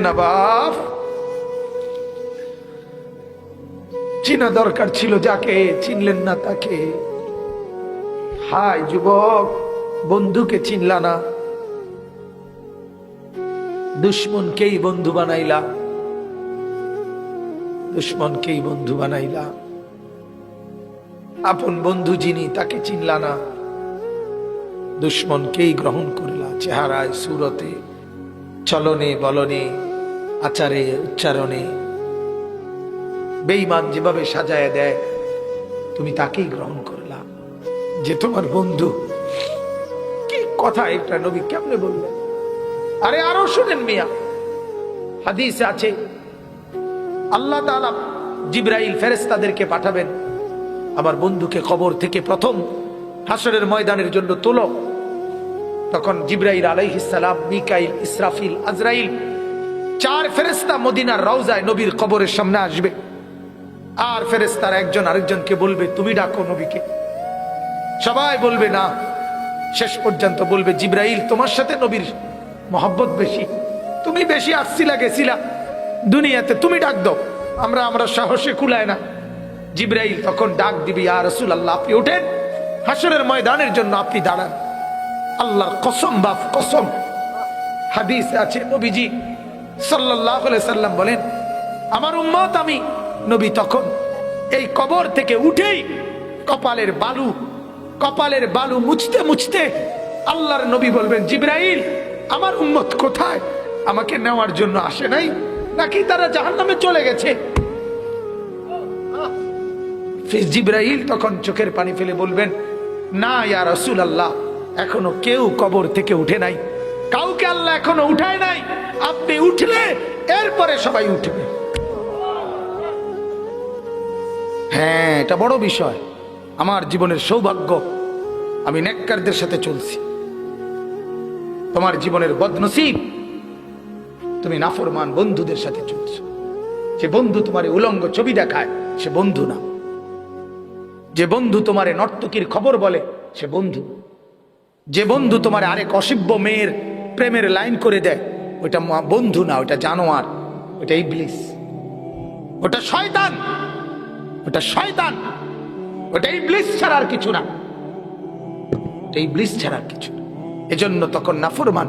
না বাপ, চিনা দরকার ছিল যাকে, চিনলেন না তাকে। হায় যুবক, বন্ধুকে চিনলা না, দুশ্মনকেই বন্ধু বানাইলা, দুশ্মনকেই বন্ধু বানাইলা। আপন বন্ধু যিনি তাকে চিনলা না, দুশ্মনকেই গ্রহণ করলা। চেহারায়, সুরতে, চলনে বলনে, আচারে উচ্চারণে বেঈমান যেভাবে সাজায় দেয়, তুমি তাকেই গ্রহণ করলা যে তোমার বন্ধু। কি কথা এটা নবী কেমনে বললেন? আরে আরো শুনেন মিয়া, হাদিসে আছে আল্লাহ তাআলা জিবরাইল ফেরেশতাদেরকে পাঠাবেন, আমার বন্ধুকে কবর থেকে প্রথম হাসরের ময়দানের জন্য তোলো। তখন জিবরাইল আলাইহিস সালাম, মিকাইল, ইসরাফিল, আজরাইল, 4 ফেরেশতা মদিনার রওজায় নবীর কবরের সামনে আসবে। আর ফেরেশতারা একজন আরেকজনকে বলবে, তুমি ডাকো নবীকে। সবাই বলবে না। শেষ পর্যন্ত বলবে, জিবরাইল তোমার সাথে নবীর মহব্বত বেশি, তুমি বেশি আসছিলা গেছিলা দুনিয়াতে, তুমি ডাক দাও, আমরা সাহসে কুলায় না। জিবরাইল তখন ডাক দিবি, ইয়া রাসূলুল্লাহ আপনি ওঠেন, হাসরের ময়দানের জন্য আপনি দাঁড়ান। আল্লাহর কসম বাপ কসম, হাদিসে আছে নবীজি সাল্লাল্লাহু আলাইহি সাল্লাম বলেন, আমার উম্মত আমি নবী তখন এই কবর থেকে উঠেই কপালের বালু মুছতে মুছতে আল্লাহর নবী বলবেন, জিবরাইল আমার উম্মত কোথায়? আমাকে নেওয়ার জন্য আসে নাই নাকি তারা জাহান্নামে চলে গেছে? জিবরাইল তখন চোখের পানি ফেলে বলবেন, না ইয়া রাসূলুল্লাহ, এখনো কেউ কবর থেকে উঠে নাই, কাউকে আল্লাহ এখনো উঠায় নাই, আপনি উঠলে এরপরে সবাই উঠবে। হ্যাঁ, এটা বড় বিষয়। আমার জীবনের সৌভাগ্য, আমি নেককারদের সাথে চলছি। তোমার জীবনের বদনসিব, তুমি নাফরমান বন্ধুদের সাথে চলছো। যে বন্ধু তোমার উলঙ্গ ছবি দেখায় সে বন্ধু না, যে বন্ধু তোমার নর্তকীর খবর বলে সে বন্ধু, যে বন্ধু তোমার আরেক অসভ্য মেয়ের প্রেমের লাইন করে দেয় ওটা বন্ধু না, ওটা জানোয়ার, ওটা ইবলিস, ওটা শয়তান, ওটা শয়তান, ওটা ইবলিস ছাড়া আর কিছু না, ওটা ইবলিস ছাড়া আর কিছু না। এজন্য তখন নাফরমান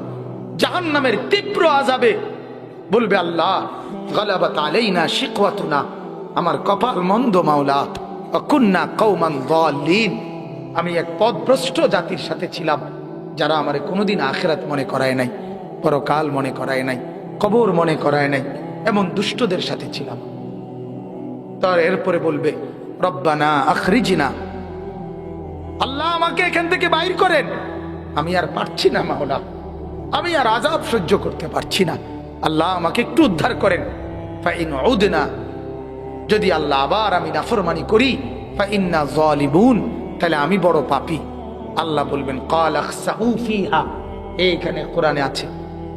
জাহান্নামের তীব্র আযাবে বলবে, আল্লাহ গালাবাত আলাইনা শিকওয়াতুনা, আমার কপাল মন্দ মাওলা, কুন্না কওমান যালিন, আমি এক পথভ্রষ্ট জাতির সাথে ছিলাম যারা আমারে কোনোদিন আখিরাত মনে করায় নাই, পরকাল মনে করায় নাই, কবর মনে করায় নাই, এমন দুষ্টদের সাথে ছিলাম। তার এরপরে বলবে, রব্বানা আখরিজনা, আল্লাহ আমাকে এখান থেকে বাইর করেন, আমি আর পারছি না মাওলা, আমি আর আযাব সহ্য করতে পারছি না, আল্লাহ আমাকে একটু উদ্ধার করেন। ফাইন উদনা, যদি আল্লাহ আবার আমি নাফরমানি করি, ফাইন্না যালিমুন, তাহলে আমি বড় পাপী। আল্লাহ বলবেন, ক্বাল আখসাউ ফিহা, এইখানে কোরআনে আছে,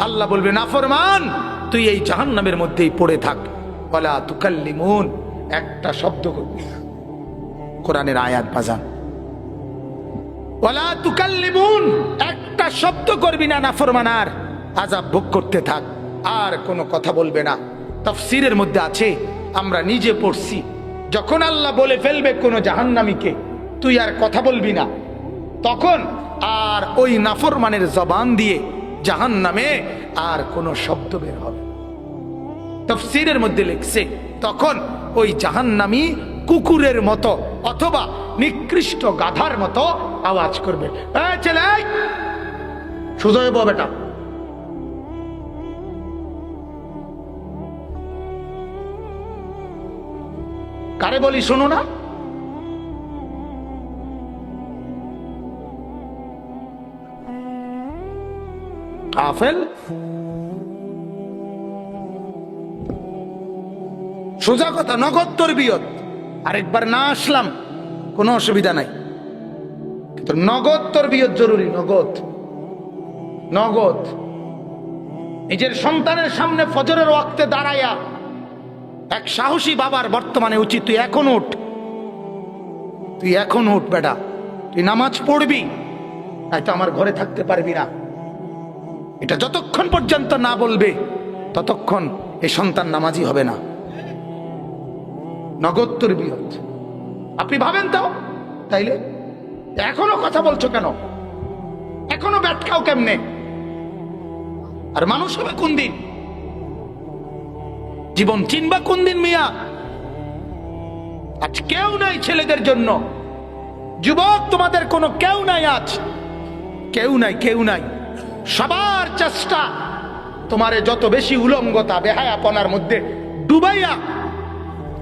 আল্লাহ বলবেন, নাফরমান তুই এই জাহান্নামের মধ্যেই পড়ে থাক, ওয়ালা তুকাল্লিমুন, একটা শব্দ করবি না। কোরআনের আয়াত বাজান, ওয়ালা তুকাল্লিমুন, একটা শব্দ করবি না, নাফরমানার আযাব ভোগ করতে থাক, আর কোনো কথা বলবে না। তাফসীরের মধ্যে আছে, আমরা নিজে পড়ছি, যখন আল্লাহ বলে ফেলবে কোন জাহান্নামীকে তুই আর কথা বলবি না, তখন আর ওই নাফরমানের জবান দিয়ে জাহান্নামে আর কোনো শব্দ বের হবে। তাফসীরের মধ্যে লিখছে, তখন ওই জাহান্নামী কুকুরের মতো অথবা নিকৃষ্ট গাধার মতো আওয়াজ করবে, এই ছেলে সোজা হইব বেটা, কারে বলি শোনো না? কাফেল, সোজা কথা, নগদ তরবিয়ত। আরেকবার না আসলাম কোনো অসুবিধা নাই, কিন্তু নগদ তরবিয়ত জরুরি, নগদ নগদ। নিজের সন্তানের সামনে ফজরের ওয়াক্তে দাঁড়াইয়া এক সাহসী বাবার বর্তমানে উচিত, তুই এখন উঠ, তুই এখন উঠ বেটা, তুই নামাজ পড়বি, নয়তো আমার ঘরে থাকতে পারবি না। এটা যতক্ষণ পর্যন্ত না বলবে ততক্ষণ এই সন্তান নামাজি হবে না। নগদ তরবিয়ত। আপনি ভাবেন তো, তাইলে এখনো কথা বলছো কেন? এখনো ব্যাটকাও কেমনে? আর মানুষ হবে কোন দিন? জীবন চিনবা কোন দিন মিয়া? আজ কেউ নাই ছেলেদের জন্য। যুবক, তোমাদের কোনো কেউ নাই আজ। কেউ নাই, কেউ নাই। সবার চেষ্টা তোমারে যত বেশি উলঙ্গতা বেহায়াপনার মধ্যে ডুবাইয়া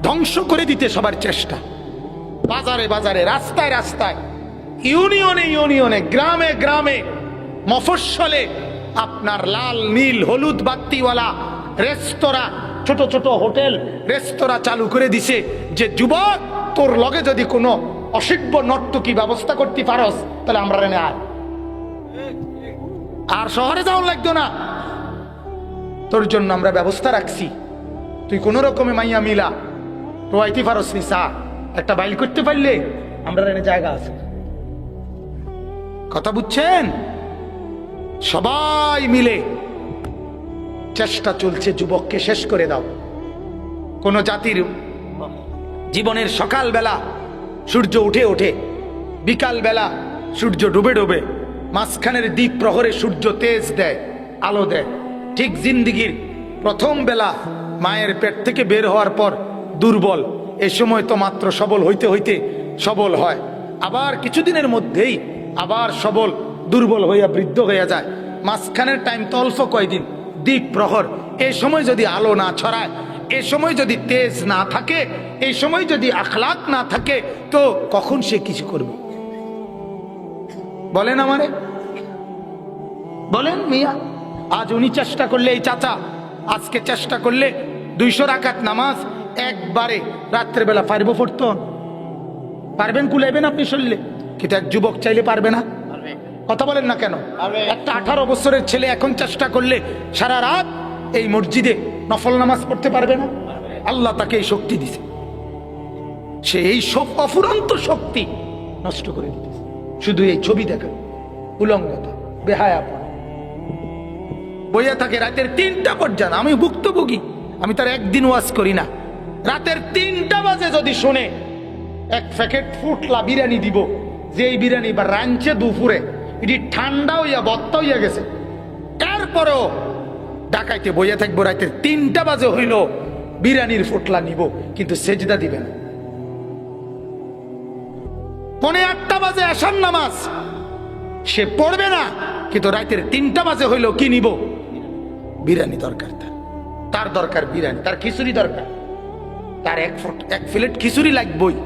ধ্বংস করে দিতে সবার চেষ্টা। বাজারে বাজারে, রাস্তায় রাস্তায়, ইউনিয়নে ইউনিয়নে, গ্রামে গ্রামে, মফস্বলে আপনার লাল নীল হলুদ বাত্তিওয়ালা রেস্তোরাঁ, ছোট ছোট হোটেল রেস্তোরাঁ চালু করে দিছে যে যুবক, তোর লগে যদি কোনো অসভ্য নর্তকী ব্যবস্থা করতে পারস তাহলে আমরা রেনে আয়। আর শহরে যাওয়া লাগতো না, তোর জন্য আমরা ব্যবস্থা রাখছি। তুই কোন রকমে মাইয়া মিলা রোয়াইতে পারস নি, চা একটা বাইল করতে পারলে আমরা রেনে জায়গা আছে। কথা বুঝছেন? সবাই মিলে চেষ্টা চলছে যুবককে শেষ করে দাও। কোন জাতির জীবনের সকাল বেলা সূর্য উঠে ওঠে, বিকাল বেলা সূর্য ডুবে ডুবে, মাঝখানের দ্বীপ প্রহরে সূর্য তেজ দেয়, আলো দেয়। ঠিক জিন্দিগির প্রথম বেলা মায়ের পেট থেকে বের হওয়ার পর দুর্বল, এ সময় তো মাত্র সবল হইতে হইতে সবল হয়। আবার কিছুদিনের মধ্যেই আবার সবল, দুর্বল হইয়া বৃদ্ধ হইয়া যায়। মাঝখানের টাইম তো অল্প কয়দিন, দ্বীপ প্রহর। এই সময় যদি আলো না ছড়ায়, এই সময় যদি তেজ না থাকে, এই সময় যদি আখলাক না থাকে, তো কখন সে কিছু করবে? বলেন আমারে, বলেন মিয়া। আজ উনি চেষ্টা করলে, এই চাচা আজকে চেষ্টা করলে 200 রাকাত নামাজ একবারে রাত্রে বেলা পারব পড়তো? পারবেন? কুলাইবেন আপনি শুনলে? কিন্তু এক যুবক চাইলে পারবে না? কথা বলেন না কেন? একটা 18 বছরের ছেলে এখন চেষ্টা করলে সারা রাত এই মসজিদে নফল নামাজ পড়তে পারবে না? আল্লাহ তাকে এই শক্তি দিছে, সে এই সব অফুরন্ত শক্তি নষ্ট করে দিতেছে শুধু এই ছবি দেখা, উলঙ্গতা, বেহায়াপনা। বইয়া থাকে রাতের 3টা পর্যন্ত। আমি ভুক্তভোগী, আমি তার একদিন ওয়াজ করি না। রাতের 3টা বাজে যদি শুনে এক প্যাকেট ফুটলা বিরিয়ানি দিব, যে এই বিরিয়ানি বা রাঞ্চে দুপুরে এটি ঠান্ডা হইয়া বত্তা হইয়া গেছে, তারপরেও ডাকাইতে বইয়া থাকবো। রাতের 3টা বাজে হইল বিরিয়ানির ফুটলা নিব, কিন্তু সেজদা দিবে না। 7:45 বাজে আসার নামাজ সে পড়বে না, কিন্তু রাতের 3টা বাজে হইল কি নিব? বিরিয়ানি দরকার। তার দরকার বিরিয়ানি, তার খিচুড়ি দরকার, তার এক প্লেট খিচুড়ি লাগবেই,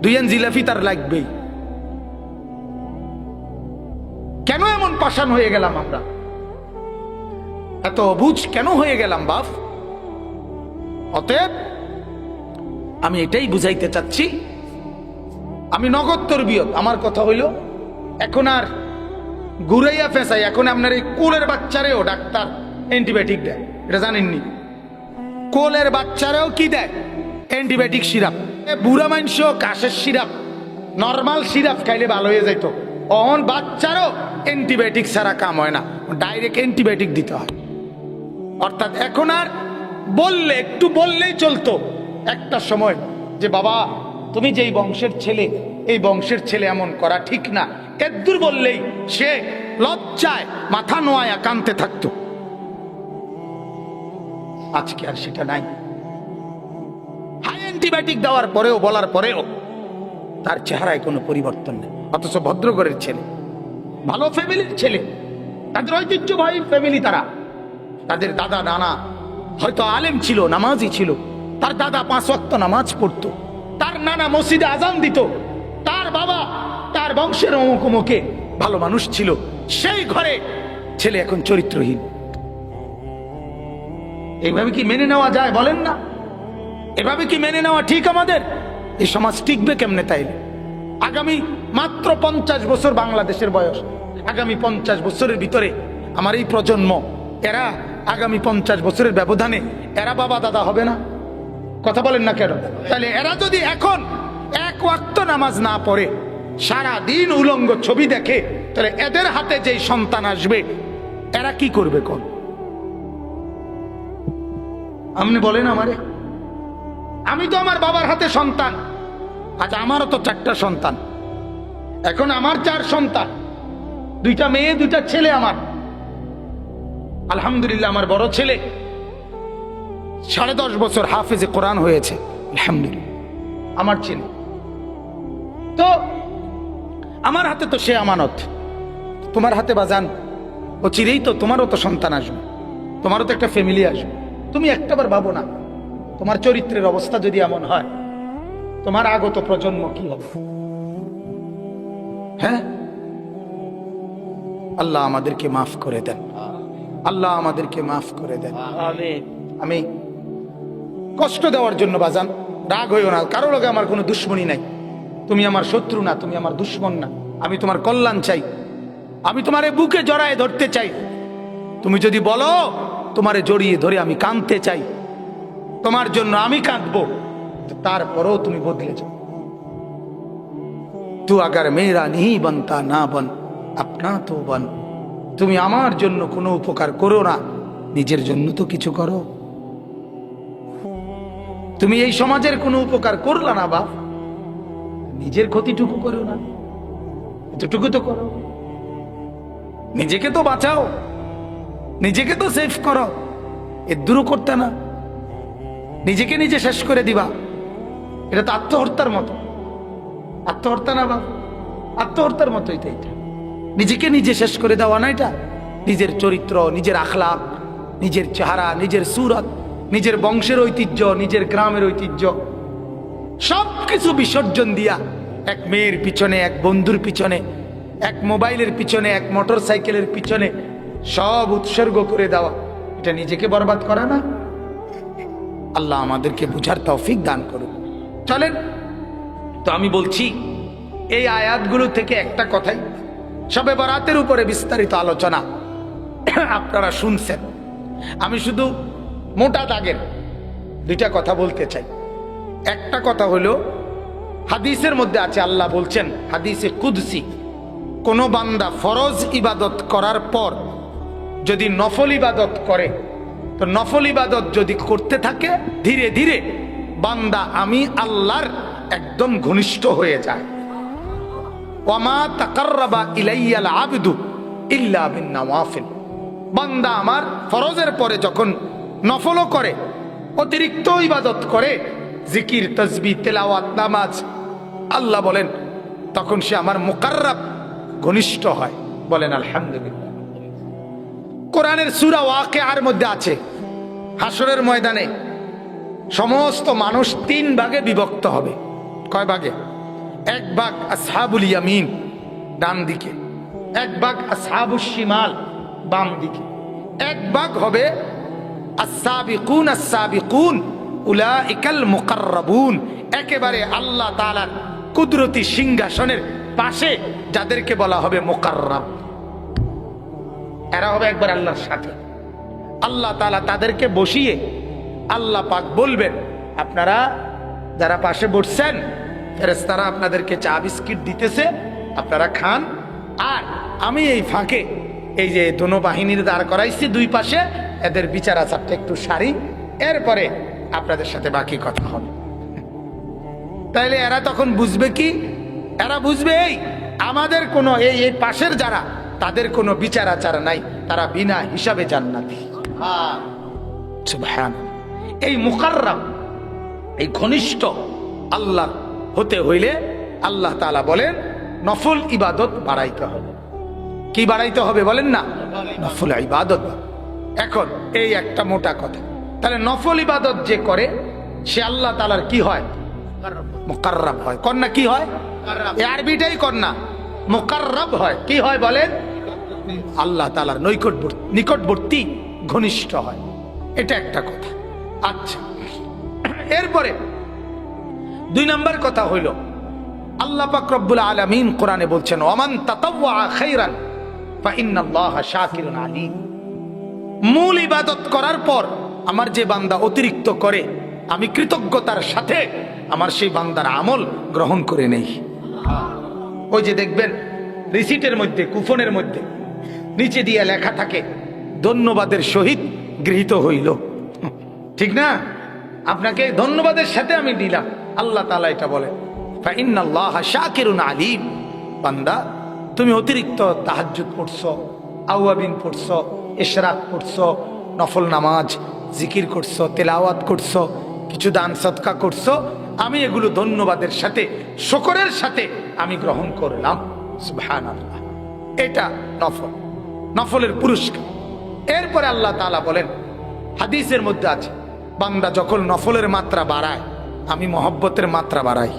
2 আন জিলাপি তার লাগবেই। কেন এমন পাষাণ হয়ে গেলাম আমরা? এত অবুঝ কেন হয়ে গেলাম বাপ? অতএব আমি এটাই বুঝাইতে চাচ্ছি, আমি নগদ তরবিয়ত। আমার কথা হইল, এখন আর ঘুরাইয়া ফেসাই, এখন আপনার এই কোলের বাচ্চারেও ডাক্তার অ্যান্টিবায়োটিক দেয়, এটা জানেননি? কোলের বাচ্চারেও কি দেয়? Antibiotic syrup. বুড়া মানুষও কাশের সিরাপ, নর্মাল সিরাপ খাইলে ভালো হয়ে যাইতো। অন বাচ্চারও অ্যান্টিবায়োটিক ছাড়া কাম হয় না, ডাইরেক্ট অ্যান্টিবায়োটিক দিতে হয়। অর্থাৎ এখন আর বললে, একটু বললেই চলতো একটা সময় যে বাবা তুমি যেই বংশের ছেলে, এই বংশের ছেলে এমন করা ঠিক না, এদ্দুর বললেই সে লজ্জায় মাথা নোয়ায়া কানতে থাকতো। আজকে আর সেটা নাই। হাই অ্যান্টিবায়োটিক দেওয়ার পরেও, বলার পরেও তার চেহারায় কোনো পরিবর্তন নেই। অথচ ভদ্রঘরের ছেলে, ভালো ফ্যামিলির ছেলে, তাদের ঐতিহ্যবাহী ফ্যামিলি, তারা, তাদের দাদা নানা হয়তো আলেম ছিল, নামাজি ছিল, তার দাদা 5 ওয়াক্ত নামাজ পড়তো, তার নানা মসজিদে আজান দিত, তার বাবা তার বংশের অমুক অমুকে ভালো মানুষ ছিল। সেই ঘরে ছেলে এখন চরিত্রহীন। এইভাবে কি মেনে নেওয়া যায়? বলেন না, এভাবে কি মেনে নেওয়া ঠিক? আমাদের এই সমাজ টিকবে কেমনে? তাইলে আগামী মাত্র 50 বছর বাংলাদেশের বয়স, আগামী 50 বছরের ভিতরে আমার এই প্রজন্ম, এরা আগামী 50 বছরের ব্যবধানে এরা বাবা দাদা হবে না? কথা বলেন না কেন? তাহলে এরা যদি এখন 1 ওয়াক্ত নামাজ না পড়ে, সারা দিন উলঙ্গ ছবি দেখে, তাহলে এদের হাতে যেই সন্তান আসবে, এরা কি করবে কোন? আপনি বলেন আমারে। আমি তো আমার বাবার হাতে সন্তান, আজ আমারও তো 4টা সন্তান, এখন আমার 4 সন্তান, 2টা মেয়ে 2টা ছেলে আমার। আলহামদুলিল্লাহ আমার বড় ছেলে 10.5 বছর হাফেজে কোরআন হয়েছে, আলহামদুলিল্লাহ আমার ছেলে। তো আমার হাতে তো সে আমানত, তোমার হাতে বাজান ও চিরেই তো তোমারও তো সন্তান আসবে, তোমারও তো একটা ফ্যামিলি আসবে। তুমি একটাবার ভাবো না, তোমার চরিত্রের অবস্থা যদি এমন হয়, তোমার আগত প্রজন্ম কি হবে? হ্যাঁ, আল্লাহ আমাদেরকে মাফ করে দেন, আল্লাহ আমাদেরকে মাফ করে দেন। আমি কষ্ট দেওয়ার জন্য বাজান রাগ হইও না, কারো লগে আমার কোনো দুশ্মনী নাই। তুমি আমার শত্রু না, তুমি আমার দুশ্মন না। আমি তোমার কল্যাণ চাই, আমি তোমারে বুকে জড়ায় ধরতে চাই। তুমি যদি বলো তোমারে জড়িয়ে ধরে আমি কাঁদতে চাই, তোমার জন্য আমি কাঁদবো, তারপরেও তুমি বদলে যাও। তু আগার মেরা नहीं बनता না বন আপনা তো বন। তুমি আমার জন্য কোনো উপকার করো না, নিজের জন্য তো কিছু করো। তুমি এই সমাজের কোনো উপকার করলা না বাপ, নিজের ক্ষতিটুকু করো না, এতটুকু তো করো। নিজেকে তো বাঁচাও, নিজেকে তো সেভ করো, এর দূরও করতে না। নিজেকে নিজে শেষ করে দিবা, এটা তো আত্মহত্যার মতো। আত্মহত্যা না বাপ, আত্মহত্যার মতোই তো এটা। নিজেকে নিজে শেষ করে দেওয়া না এটা। নিজের চরিত্র, নিজের আখলাক, নিজের চেহারা, নিজের সুরত, নিজের বংশের ঐতিহ্য, নিজের গ্রামের ঐতিহ্য সবকিছু বিসর্জন দিয়া এক মেয়ের পিছনে, এক বন্ধুর পিছনে, এক মোবাইলের পিছনে, এক মোটর সাইকেলের পিছনে সব উৎসর্গ করে দেওয়া, এটা নিজেকে বরবাদ করা না? আল্লাহ আমাদেরকে বুঝার তৌফিক দান করুন। চলেন তো, আমি বলছি এই আয়াতগুলো থেকে একটা কথাই, শবে বরাতের উপরে বিস্তারিত আলোচনা আপনারা শুনছেন। আমি শুধু মোটা দাগের 2টা কথা বলতে চাই। একটা কথা হলো, হাদিসের মধ্যে আছে, আল্লাহ বলছেন হাদিসে কুদসি, কোন বান্দা ফরজ ইবাদত করার পর যদি নফল ইবাদত করে, তো নফল ইবাদত যদি করতে থাকে ধীরে ধীরে বান্দা আমি আল্লাহর একদম ঘনিষ্ঠ হয়ে যায়। ওয়ামা তাকাররাবা ইলাইয়াল আবদু ইল্লা বিন নওয়াফিল। বান্দা আমার ফরজের পরে যখন নফলও করে, অতিরিক্ত ইবাদত করে, জিকির, তাসবিহ, তেলাওয়াত, নামাজ, আল্লাহ বলেন তখন সে আমার মুকাররাব, ঘনিষ্ঠ হয়। বলেন আলহামদুলিল্লাহ। কোরআনের সূরা ওয়াকিয়ার মধ্যে আছে, হাসরের ময়দানে সমস্ত মানুষ 3 ভাগে বিভক্ত হবে। কয় ভাগে? 1 ভাগ আসহাবুল ইয়ামিন, ডান দিকে, 1 ভাগ আসহাবুশ শিমাল, বাম দিকে, 1 ভাগ হবে আস-সাবিকুন আস-সাবিকুন উলাইকাল মুকাররাবুন, একেবারে আল্লাহ তাআলার কুদরতি সিংহাসনের পাশে যাদেরকে বলা হবে মুকাররাব, এরা হবে একবার আল্লাহর সাথে। আল্লাহ তাআলা তাদেরকে বসিয়ে আল্লাহ পাক বলবেন, আপনারা যারা পাশে বসছেন, ফেরেশতারা আপনাদেরকে চা বিস্কিট দিতেছে, আপনারা খান। আর আমি এই ফাঁকে এই যে দোনো বাহিনীর দাঁড় করাইছি 2 পাশে, এদের বিচার আচারটা একটু সারি, এরপরে আপনাদের সাথে বাকি কথা হবে। তাইলে এরা তখন বুঝবে কি? এরা বুঝবে এই আমাদের কোনো এই পাশের যারা, তাদের কোনো বিচার আচার নাই, তারা বিনা হিসাবে জান্নাতি। সুবহান। এই মুকাররাব, এই ঘনিষ্ঠ আল্লাহ হতে হইলে আল্লাহ তাআলা বলেন নফল ইবাদত বাড়াইতে হবে। কি বাড়াইতে হবে বলেন না? নফল ইবাদত। এখন এই একটা মোটা কথা, তাহলে নফল ইবাদত যে করে সে আল্লাহ তাআলার কি হয়? মুকাররাব হয়। কন্যা কি হয়? এই আরবিটাই কন্যা, মুকাররাব হয়। কি হয় বলেন? আল্লাহ তাআলার নিকটবর্তী, ঘনিষ্ঠ হয়। এটা একটা কথা। আচ্ছা, এরপরে 2 নম্বর কথা হইল, আল্লাহ পাক রব্বুল আলামিন কোরআনে বলছেন ওয়ামান তাতাওয়া খাইরান ফাইন্নাল্লাহা শাকিরুন আলীম। মূল ইবাদত করার পর আমার যে বান্দা অতিরিক্ত করে, আমি কৃতজ্ঞতার সাথে আমার সেই বান্দার আমল গ্রহণ করে নেই। ওই যে দেখবেন রিসিটের মধ্যে, কুপনের মধ্যে নিচে দিয়ে লেখা থাকে ধন্যবাদের সহিত গৃহীত হইল। ঠিক না? আপনাকে ধন্যবাদের সাথে আমি দিলাম। আল্লাহ তাআলা এটা বলে ফাইন্নাল্লাহা শাকিরুন আলিম। বান্দা, তুমি অতিরিক্ত তাহাজ্জুদ পড়ছো, আওয়াবিন পড়ছো, ইশরাক পড়ছো, নফল নামাজ, জিকির করছো, তেলাওয়াত করছো, কিছু দান সদকা করছো, আমি এগুলো ধন্যবাদের সাথে, শুকরের সাথে আমি গ্রহণ করলাম। সুবহানাল্লাহ। এটা নফল, নফলের পুরস্কার। এরপরে আল্লাহ তাআলা বলেন, হাদিসের মধ্যে আছে, বান্দা যখন নফলের মাত্রা বাড়ায়, আমি মহব্বতের মাত্রা বাড়াই।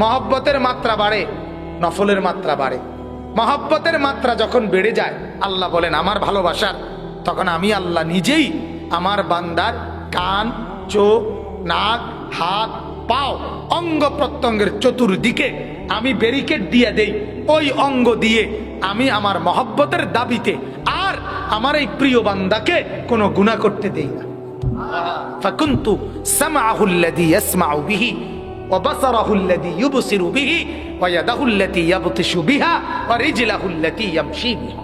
মহব্বতের মাত্রা বাড়ে, নফলের মাত্রা বাড়ে। মহব্বতের মাত্রা যখন বেড়ে যায়, আল্লাহ বলেন আমার ভালোবাসার, তখন আমি আল্লাহ নিজেই আমার বান্দার কান, চোখ, নাক, হাত, পাও, অঙ্গ প্রত্যঙ্গের চতুর্দিকে আমি ব্যারিকেড দিয়ে দেই। ওই অঙ্গ দিয়ে আমি আমার মহব্বতের দাবিতে আর আমার এই প্রিয় বান্দাকে কোনো গুনাহ করতে দেই না। ফাকুনতু সামআহুল্লাযী ইয়াসমাউ বিহি ওয়া বাসারাহুল্লাযী ইউবসিরু বিহি ওয়া ইয়াদাহুল্লাতী ইয়াবতিশু বিহা ওয়া রিজলাহুল্লাতী ইয়ামশী বিহা।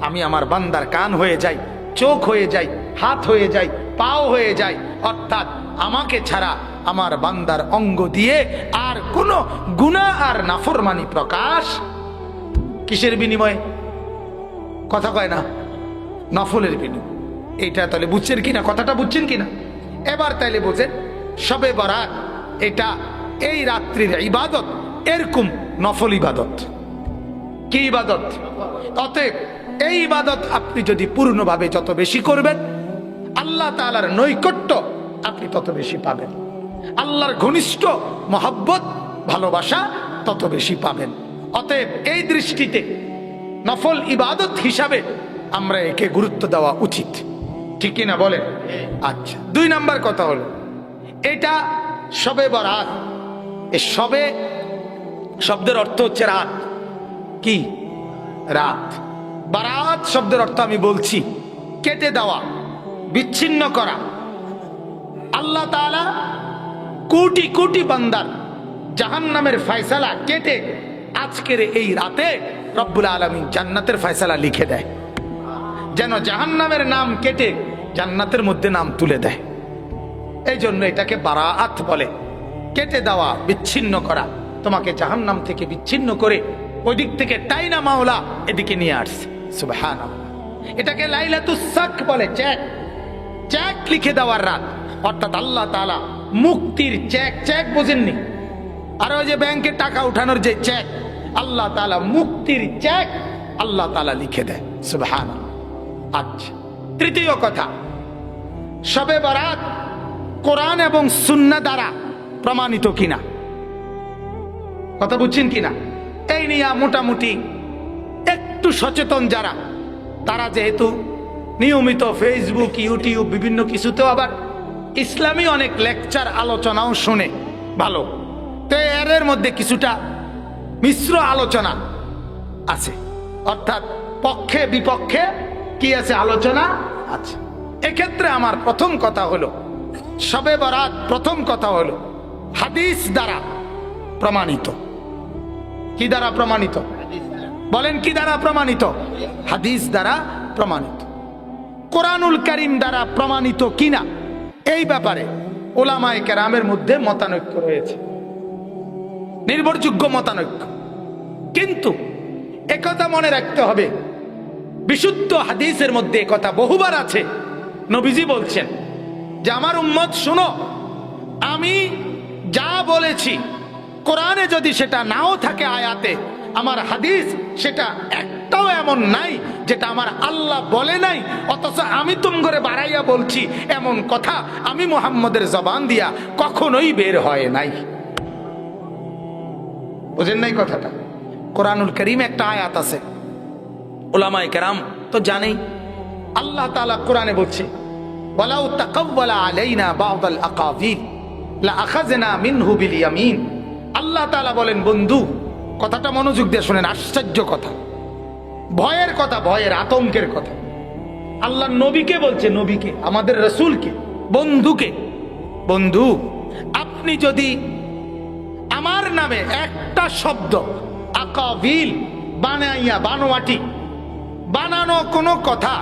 আমি আমার বান্দার কান হয়ে যাই, চোখ হয়ে যাই, হাত হয়ে যাই, পাও হয়ে যাই, অর্থাৎ আমাকে ছাড়া আমার বান্দার অঙ্গ দিয়ে আর কোনো গুনাহ আর নাফরমানি প্রকাশ। কিসের বিনিময়ে? কথা কয় না, নফলের বিনিময়ে। এটা তাহলে বুঝছেন কিনা? কথাটা বুঝছেন কিনা? এবার তাইলে বুঝেন, শবে বরাত এটা এই রাত্রির ইবাদত, এরকম নফল ইবাদত। কি ইবাদত? অতএব এই ইবাদত আপনি যদি পূর্ণভাবে যত বেশি করবেন, আল্লাহ তাআলার নৈকট্য আপনি তত বেশি পাবেন। আল্লাহর ঘনিষ্ঠ মহব্বত, ভালোবাসা তত বেশি পাবেন। অতএব এই দৃষ্টিতে নফল ইবাদত হিসাবে আমরা একে গুরুত্ব দেওয়া উচিত। ঠিক কিনা বলেন? আচ্ছা, 2 নাম্বার কথা হলো, এটা শবে বরাত। এই শবে শব্দের অর্থ হচ্ছে রাত। কি? রাত। বারাত শব্দের অর্থ আমি বলছি কেটে দেওয়া, বিচ্ছিন্ন করা। আল্লাহ তাআলা কোটি কোটি বান্দার জাহান্নামের ফয়সালা কেটে আজকের এই রাতে রব্বুল আলামিন জান্নাতের ফয়সালা লিখে দেয়, যেন জাহান্নামের নাম কেটে জান্নাতের মধ্যে নাম তুলে দেয়। এই জন্য এটাকে বারাআত বলে, কেটে দেওয়া, বিচ্ছিন্ন করা। তোমাকে জাহান্নাম থেকে বিচ্ছিন্ন করে ওই দিক থেকে টাইনা মাওলা এদিকে নিয়ে আসছে। সুবহানাল্লাহ। এটাকে লাইলাতুস সাক বলে, চেক, চেক লিখে দেওয়ার রাত। অর্থাৎ আল্লাহ তাআলা মুক্তির চেক, চেক বোঝেননি? আর ওই যে ব্যাংকে টাকা উঠানোর যে চেক, আল্লাহ তাআলা মুক্তির চেক আল্লাহ তাআলা লিখে দেয়। সুবহানাল্লাহ। আচ্ছা, তৃতীয় কথা, শবে বরাত কোরআন এবং সুন্নাহ দ্বারা প্রমাণিত কিনা? কথা বুঝছেন কিনা? এই নিয়ে মোটামুটি একটু সচেতন যারা, তারা যেহেতু নিয়মিত ফেসবুক, ইউটিউব বিভিন্ন কিছুতেও আবার ইসলামী অনেক লেকচার, আলোচনাও শুনে ভালো, তো এর মধ্যে কিছুটা মিশ্র আলোচনা আছে। অর্থাৎ পক্ষে বিপক্ষে কি আছে? আলোচনা আছে। এক্ষেত্রে আমার প্রথম কথা হলো, শবে বরাত প্রথম কথা হলো হাদিস দ্বারা প্রমাণিত। কি দ্বারা প্রমাণিত? বলেন, কি দ্বারা প্রমাণিত? হাদিস দ্বারা প্রমাণিত। কোরআনুল কারীম দ্বারা প্রমাণিত কিনা এই ব্যাপারে উলামায়ে কেরামের মধ্যে মতানৈক্য রয়েছে, নির্ভরযোগ্য মতানৈক্য। কিন্তু একথা মনে রাখতে হবে, বিশুদ্ধ হাদিসের মধ্যে একথা বহুবার আছে। নবীজি বলছেন যে আমার উম্মত শুনো, আমি যা বলেছি কোরআনে যদি সেটা নাও থাকে আয়াতে, আমার হাদিস সেটা একটাও এমন নাই যেটা আমার আল্লাহ বলে নাই, অথচ আমি তুম করে বাড়াইয়া বলছি, এমন কথা আমি মুহাম্মদের জবান দিয়া কখনোই বের হয় নাই। বুঝেন নাই কথাটা? কোরআনুল কারীম একটা আয়াত আছে, উলামায়ে কেরাম তো জানেই, আল্লাহ তাআলা কোরআনে বলছে ওয়ালাউ তাকাওয়ালা আলাইনা বা'দাল আকাবির লা আখাযনা মিনহু বিল ইয়ামিন। আল্লাহ তাআলা বলেন, বন্ধু কথাটা মনোযোগ দিয়ে শুনেন, আশ্চর্য কথা, ভয়ের কথা, ভয়ের আতঙ্কের কথা। আল্লাহ নবীকে বলছে, নবীকে, আমাদের রাসূলকে, বন্ধুকে, বন্ধু আপনি যদি আমার নামে একটা শব্দ আকাবিল বানাইয়া, বানোয়াটি বানানো কোনো কথা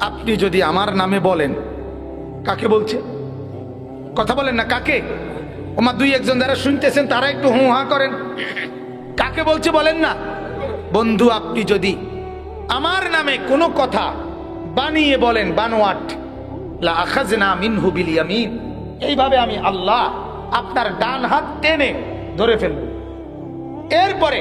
আপনি যদি আমার নামে বলেন, কাকে বলছে? কথা বলেন না, কাকে? ওমা দুই একজন যারা শুনতেছেন তারা একটু হু হা করেন। কাকে বলছে বলেন না? বন্ধু, আপনি যদি আমার নামে কোনো কথা বানিয়ে বলেন, বানোয়াট, লা আখাযনা মিনহু বিল ইয়ামিন, এইভাবে আমি আল্লাহ আপনার ডান হাত টেনে ধরে ফেলব। এরপরে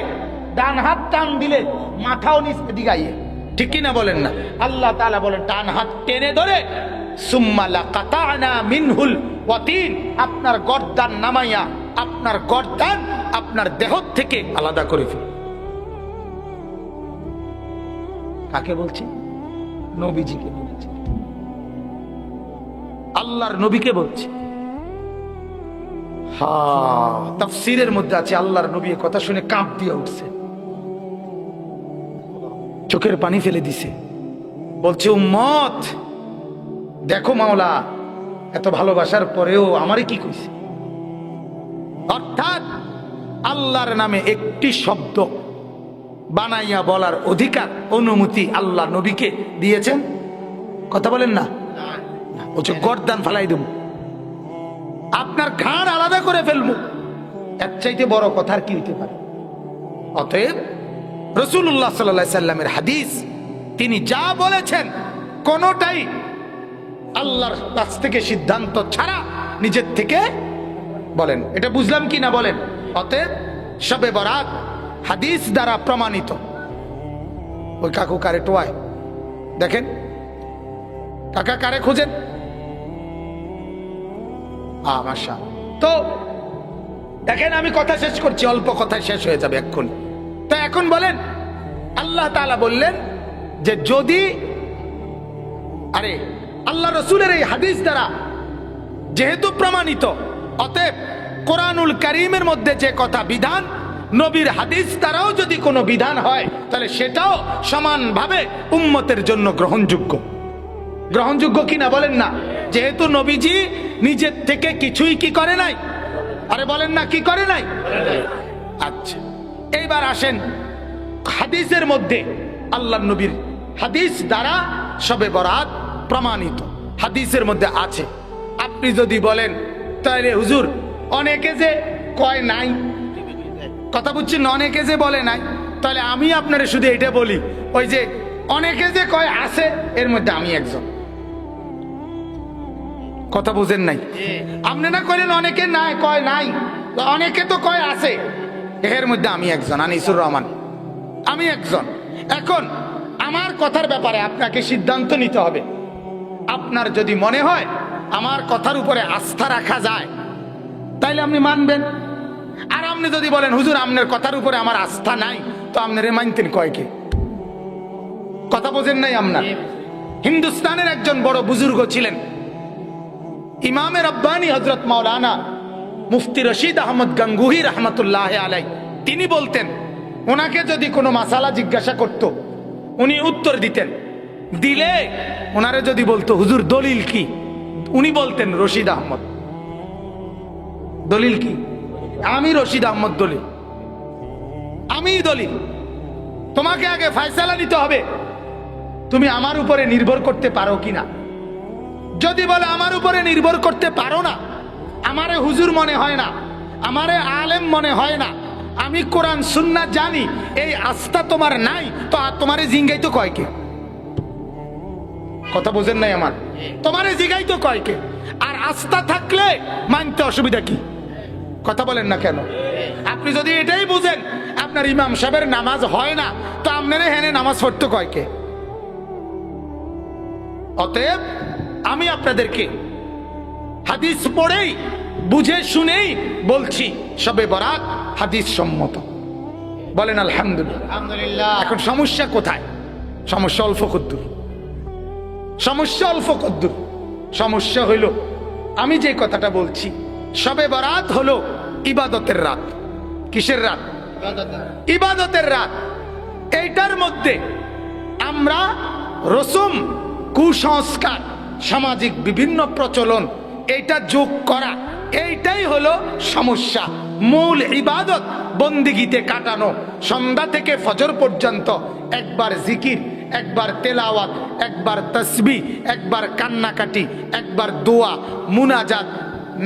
ডান হাত টান দিলে মাথাও নিচে দিগাইয়ে, ঠিক কিনা বলেন না? আল্লাহ তাআলা বলেন ডান হাত টেনে ধরে সুম্মা লাকাতানা মিনহুল ওয়াতিন, আপনার গর্দান নামাইয়া, আপনার গর্দান আপনার দেহ থেকে আলাদা করে ফেলব। কাকে বলছি? নবীজিকে বলছি, আল্লাহর নবীকে বলছি। তাফসীরের মধ্যে আছে আল্লাহর নবী কথা শুনে কাঁপ দিয়ে উঠছে, চোখের পানি ফেলে দিছে, বলছে উম্মত দেখো মাওলা এত ভালোবাসার পরেও আমারে কি কইছে। অর্থাৎ আল্লাহর নামে একটি শব্দ বানাইয়া বলার অধিকার, অনুমতি আল্লাহ নবীকে দিয়েছেন। কথা বলেন না? বলছে গর্দান ফালাই দেব, আপনার ঘাড় আলাদা করে ফেলবো। এর চাইতে বড় কথা আর কি হইতে পারে? অতএব রাসূলুল্লাহ সাল্লাল্লাহু আলাইহি সাল্লামের হাদিস, তিনি যা বলেছেন কোনটাই আল্লাহর কাছ থেকে সিদ্ধান্ত ছাড়া নিজের থেকে বলেন। এটা বুঝলাম কি না বলেন? অতএব শবে বরাত হাদিস দ্বারা প্রমাণিত। ওই কাকু কারে টোয়ায় দেখেন, কাকা কারে খুঁজেন? মাশা। তো দেখেন আমি কথা শেষ করছি, অল্প কথায় শেষ হয়ে যাবে এক্ষুনি। তো এখন বলেন, আল্লাহ তাআলা বললেন যে যদি আল্লাহ রসুলের এই হাদিস দ্বারা যেহেতু প্রমাণিত, অতএব কোরআনুল কারীমের মধ্যে যে কথা বিধান, নবীর হাদিস দ্বারাও যদি কোনো বিধান হয় তাহলে সেটাও সমানভাবে উম্মতের জন্য গ্রহণযোগ্য। গ্রহণযোগ্য কিনা বলেন না? যেহেতু নবীজি নিজের থেকে কিছুই কি করে নাই, বলেন না কি করে নাই। আচ্ছা, এইবার আসেন হাদিসের মধ্যে, আল্লাহ নবীর হাদিস দ্বারা শবে বরাত প্রমাণিত, হাদিসের মধ্যে আছে। আপনি যদি বলেন তাহলে হুজুর অনেকে যে কয় নাই, কথা বুঝছেন, অনেকে যে বলে নাই, তাহলে আমি আপনারে শুধু এটা বলি, ওই যে অনেকে যে কয় আছে, এর মধ্যে আমি একজন। কথা বুঝেন নাই? আপনি না কইলেন অনেকে নাই, কয় নাই, অনেকে তো কয় আছে, এর মধ্যে আমি একজন, আনিসুর রহমান, আমি একজন। এখন আমার কথার ব্যাপারে আপনাকে সিদ্ধান্ত নিতে হবে। আপনার যদি মনে হয় আমার কথার উপরে আস্থা রাখা যায় তাইলে আপনি মানবেন। আর আপনি যদি বলেন হুজুর আপনার কথার উপরে আমার আস্থা নাই, তো আপনারে মানতেন কয়কে? কথা বোঝেন নাই? আপনার হিন্দুস্তানের একজন বড় বুজুর্গ ছিলেন, ইমামে রব্বানি হযরত মাওলানা মুফতি রশিদ আহমদ গাঙ্গুহি রহমতুল্লাহ আলাইহি। তিনি বলতেন, ওনাকে যদি কোনো মাসালা জিজ্ঞাসা করত উনি উত্তর দিতেন, দিলে ওনারে যদি বলতো হুজুর দলিল কি, উনি বলতেন রশিদ আহমদ। দলিল কি? আমি রশিদ আহমদ দলিল, আমি দলিল। তোমাকে আগে ফয়সালা নিতে হবে তুমি আমার উপরে নির্ভর করতে পারো কিনা। যদি বলে আমার উপরে নির্ভর করতে পারো না, আমারে হুজুর মনে হয় না, আমারে আলেম মনে হয় না, আমি কোরআন সুন্নাহ জানি, এই আস্থা তোমার নাই, তো তোমারে জিঙ্গাই তো কয়কে? কথা বোঝেন নাই আমার? তোমারে জিগাই তো কয়কে? আর আস্থা থাকলে মানতে অসুবিধা কি? কথা বলেন না কেন? আপনি যদি এটাই বুঝেন আপনার ইমাম সাহেবের নামাজ হয় না, তো আপনারে হেনে নামাজ পড়তে কয়কে? অতএব আমি আপনাদেরকে হাদিস পড়েই বুঝে শুনেই বলছি, শবে বরাত হাদিস সম্মত। বলেন আলহামদুলিল্লাহ। এখন সমস্যা কোথায়? সমস্যা অল্প কদ্দুর, সমস্যা অল্প কদ্দুর। সমস্যা হইল আমি যে কথাটা বলছি, শবে বরাত হলো ইবাদতের রাত। কিসের রাত? ইবাদতের রাত। এইটার মধ্যে আমরা রসুম, কুসংস্কার, সামাজিক বিভিন্ন প্রচলন এইটা যোগ করা, এইটাই হলো সমস্যা। মূল ইবাদত বন্দিগিতে কাটানো, সন্ধ্যা থেকে ফজর পর্যন্ত একবার জিকির, একবার তেলাওয়াত, একবার তাসবিহ, একবার কান্নাকাটি, একবার দোয়া, মুনাজাত,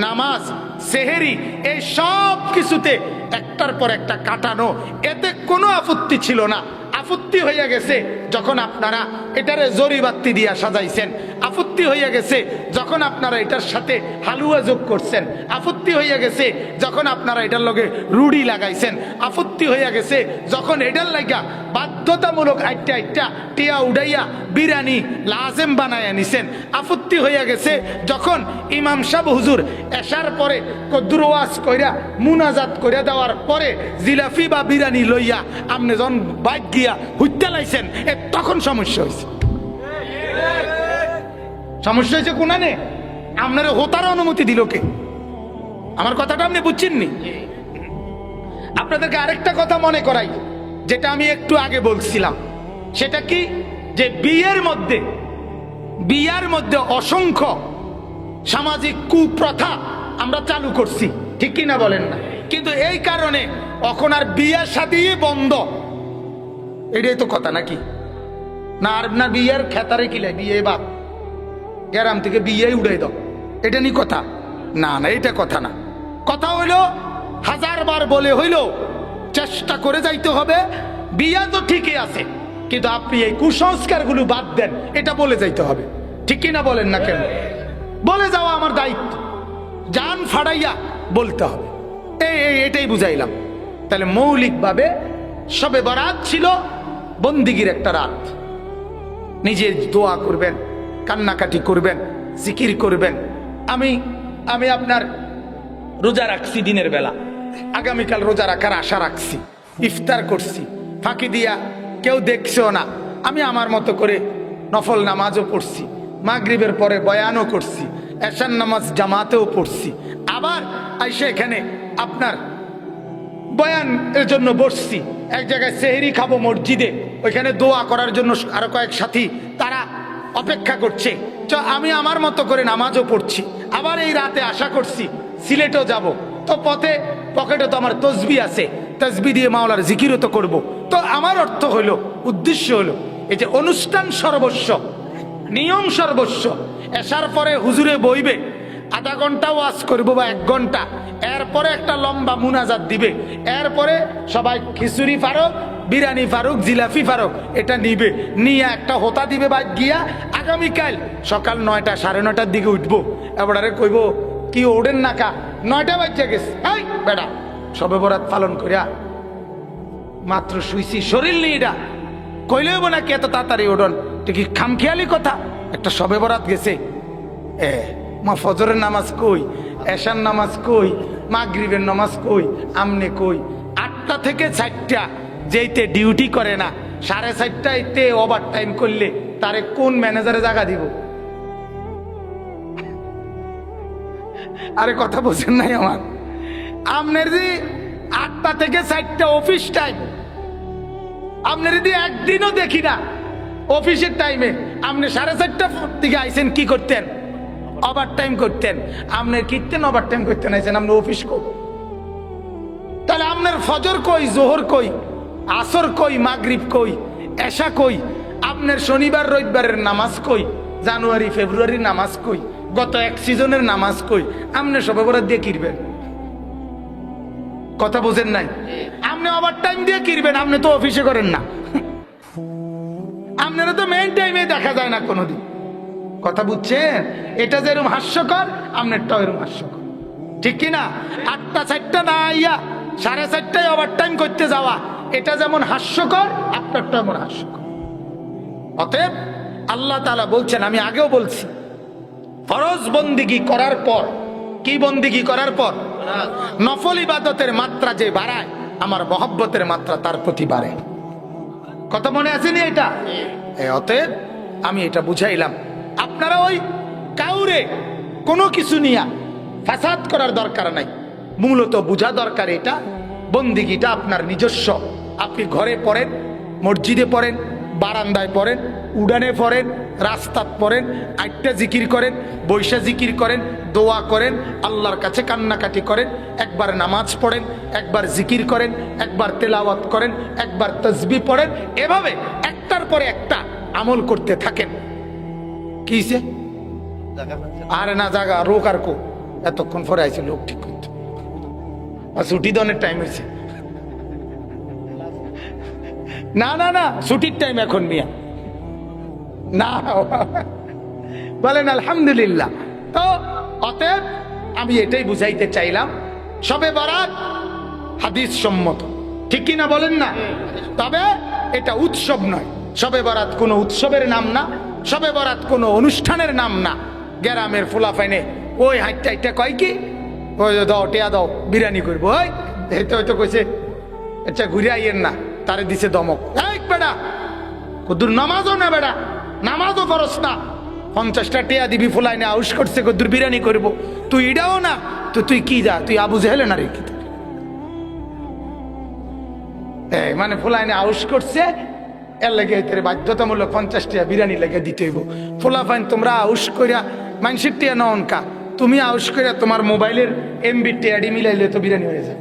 নামাজ, সেহেরি, এই সব কিছুতে একটার পর একটা কাটানো, এতে কোনো আপত্তি ছিল না। আপত্তি হইয়া গেছে যখন আপনারা এটারে জরিবাতি দিয়া সাজাইছেন, আপত্তি হইয়া গেছে যখন আপনারা এটার সাথে হালুয়া যোগ করছেন, আপত্তি হইয়া গেছে যখন আপনারা এটার লগে রুড়ি লাগাইছেন, আপত্তি হইয়া গেছে যখন এটার লাগা বাধ্যতামূলক আইটা আইটা টিয়া উড়াইয়া বিরিয়ানি লাজেম বানাইয়া নিছেন, আপত্তি হইয়া গেছে যখন ইমাম সাহেব হুজুর এশার পরে কদ্রোয়াজ কইরা মুনাজাত কইরা দেওয়ার পরে জিলাফি বা বিরিয়ানি লইয়া আপনি যখন বাইক গিয়া হুইতে লাইছেন, তখন সমস্যা হয়েছে। সমস্যা হয়েছে কোনানে? আপনারা হোতার অনুমতি দিল কে? আমার কথাটা আপনি বুঝছেননি? আপনাদেরকে আরেকটা কথা মনে করাই, যেটা আমি একটু আগে বলছিলাম, সেটা কি যে বিয়ের মধ্যে অসংখ্য সামাজিক কুপ্রথা আমরা চালু করছি, ঠিক কিনা বলেন না? কিন্তু এই কারণে এখন আর বিয়ের সাথেই বন্ধ, এটাই তো কথা নাকি? না আর না বিয়ের খেতারে কিলাই বিয়ে বাপ গ্রাম থেকে বিয়ে উড়াই দাও, এটা নি কথা না? না, এটা কথা না। কথা হইলো 1000 বার বলে হইলো চেষ্টা করে যাইতে হবে। বিয়া তো ঠিকই আছে, কিন্তু আপনি এই কুসংস্কারগুলো বাদ দেন, এটা বলে যাইতে হবে, ঠিক কিনা বলেন না? কেন বলে যাওয়া আমার দায়িত্ব, জান ফাড়াইয়া বলতে হবে, এটাই বুঝাইলাম। তাহলে মৌলিকভাবে শবে বরাত ছিল বন্দিগির একটা রাত। নিজে দোয়া করবেন, কান্নাকাটি করবেন, জিকির করবেন। আমি আপনার রোজা রাখছি দিনের বেলা, আগামীকাল রোজা রাখার আশা রাখছি, ইফতার করছি, ফাঁকি দিয়া কেউ দেখছেও না। আমি আমার মতো করে নফল নামাজও পড়ছি, মাগরিবের পরে বয়ানও করছি, এশার নামাজ জামাতেও পড়ছি, আবার আইসা এখানে আপনার বয়ানের জন্য বসছি। এক জায়গায় সেহরি খাবো মসজিদে, ওইখানে দোয়া করার জন্য আরো কয়েক সাথী তারা অপেক্ষা করছে। আমি আমার মতো করে নামাজও পড়ছি, আবার এই রাতে আশা করছি সিলেটও যাব, তো পকেটে তো আমার তসবি আছে, তসবি দিয়ে মাওলার জিকিরও তো করবো। তো আমার অর্থ হইল, উদ্দেশ্য হলো এই যে অনুষ্ঠান সর্বস্ব, নিয়ম সর্বস্ব। এসার পরে হুজুরে বইবে, আধা ঘন্টা ওয়াজ করবো বা 1 ঘন্টা, এরপরে একটা লম্বা মুনাজাত দিবে, এরপরে সবাই খিচুড়ি ফারুক, বিরিয়ানি ফারুক, জিলাফি ফারুক এটা নিবে, নিয়ে একটা হোতা দিবে বা গিয়া আগামীকাল সকাল 9টা 9:30 দিকে উঠবো। এবারে কইব কি ওড়েন না কা 9টা বাজে গেছে, এই বেটা সবে বরাত পালন করিয়া মাত্র শুইছি, শরীর নেই, এটা কইলে হইব নাকি এত তাড়াতাড়ি ওড়ন? এটা কি খামখেয়ালি কথা? একটা সবে বরাত গেছে, মা ফজরের নামাজ কই, এশার নামাজ কই, মাগরিবের নামাজ কই, আমনে কই? 8টা থেকে 4টা যেইতে ডিউটি করে না, 4:30টাইতে ওভার টাইম করলে তারে কোন ম্যানেজারে জায়গা দিব? আরে কথা বলছেন নাই আমার? আপনার যে 8টা থেকে 4টা অফিস টাইম, আপনার যদি একদিনও দেখি না অফিসের টাইমে, আপনি 4:30টার দিকে আইসেন, কি করতেন? ওভার টাইম করতেন। আপনার কীর্তেন ওভার টাইম করতেন আইসেন, আপনি অফিস কই? তাহলে আপনার ফজর কই, জোহর কই, আসর কই, মাগরিব কই, এশা কই? আপনার শনিবার রবিবারের নামাজ কই? জানুয়ারি ফেব্রুয়ারির নামাজ কই? গত 1 সিজনের নামাজ কই? আপনি সবে বরাত দিয়ে কিরবেন? কথা বোঝেন নাই? আপনি ওভার টাইম দিয়ে কিরবেন, আপনি তো অফিসে করেন না, আপনারা তো মেইন টাইমে দেখা যায় না কোনোদিন। কথা বুঝছেন? এটা যেরকম হাস্যকর, আপনারটাও এরকম হাস্যকর, ঠিক কিনা? 8টা 4টা না আইয়া 4:30টায় ওভার টাইম করতে যাওয়া, এটা যেমন হাস্যকর, আপনারটা এমন হাস্যকর। অতএব আল্লাহ তাআলা বলছেন, আমি আগেও বলছি, ফরজ বন্দিগি করার পর, কি বন্দিগি করার পর নফল ইবাদতের মাত্রা যে বাড়ায়, আমার মহব্বতের মাত্রা তার প্রতি বাড়ে। কথা মনে আসেনি এটা? অতএব আমি এটা বুঝাইলাম, আপনারা ওই কাউরে কোনো কিছু নিয়ে ফাসাদ করার দরকার নাই। মূলত বুঝা দরকার এটা বন্দিগিটা আপনার নিজস্ব। আপনি ঘরে পড়েন, মসজিদে পড়েন, বারান্দায় পড়েন, উড়ানে পড়েন, রাস্তাত পড়েন, আইটা জিকির করেন, বৈশা জিকির করেন, দোয়া করেন, আল্লাহর কাছে কান্নাকাটি করেন, একবার নামাজ পড়েন, একবার জিকির করেন, একবার তেলাওয়াত করেন, একবার তাসবিহ পড়েন, এভাবে একটার পরে একটা আমল করতে থাকেন। কিছে আরে না জাগা রোগ আর কো এতক্ষণ পরে আইছে লোক ঠিক করতে, আর ছুটি দনের টাইম হয়েছে। না না না ছুটির টাইম এখন মিয়া না। বলেন আলহামদুলিল্লাহ। তো অতএব আমি এটাই বুঝাইতে চাইলাম, শবে বরাত হাদিস সম্মত, ঠিক কিনা বলেন না? তবে এটা উৎসব নয়। শবে বরাত কোনো উৎসবের নাম না, শবে বরাত কোনো অনুষ্ঠানের নাম না। গ্রামের ফুলাফাইনে ওই হাইটটা হাইটটা কয় কি, ওই দাও টিয়া দাও বিরিয়ানি করবো, ওই হয়তো হয়তো কইছে আচ্ছা ঘুরে আইয়েন না, তারে দিছে দমক, এই বেড়া কদ্দুর নামাজও না, বেড়া নামাজও ফরজ না, 50টা টিয়া দিবি ফুলাইনে আউস করছে কদ্দুর বিরিয়ানি করবো, তুই এটাও না, তো তুই কি যা, তুই আবু জেহেলে না রে কি? মানে ফুলাইনে আউস করছে, এর লেগে বাধ্যতামূলক 50 টিয়া বিরিয়ানি লেগে দিতে হইব। ফুলাফাইন তোমরা আউস কইরা মানুষের টিয়া ননকা, তুমি আউস কইরা তোমার মোবাইলের এমবি টিয়াডি মিলাইলে তো বিরিয়ানি হয়ে যায়।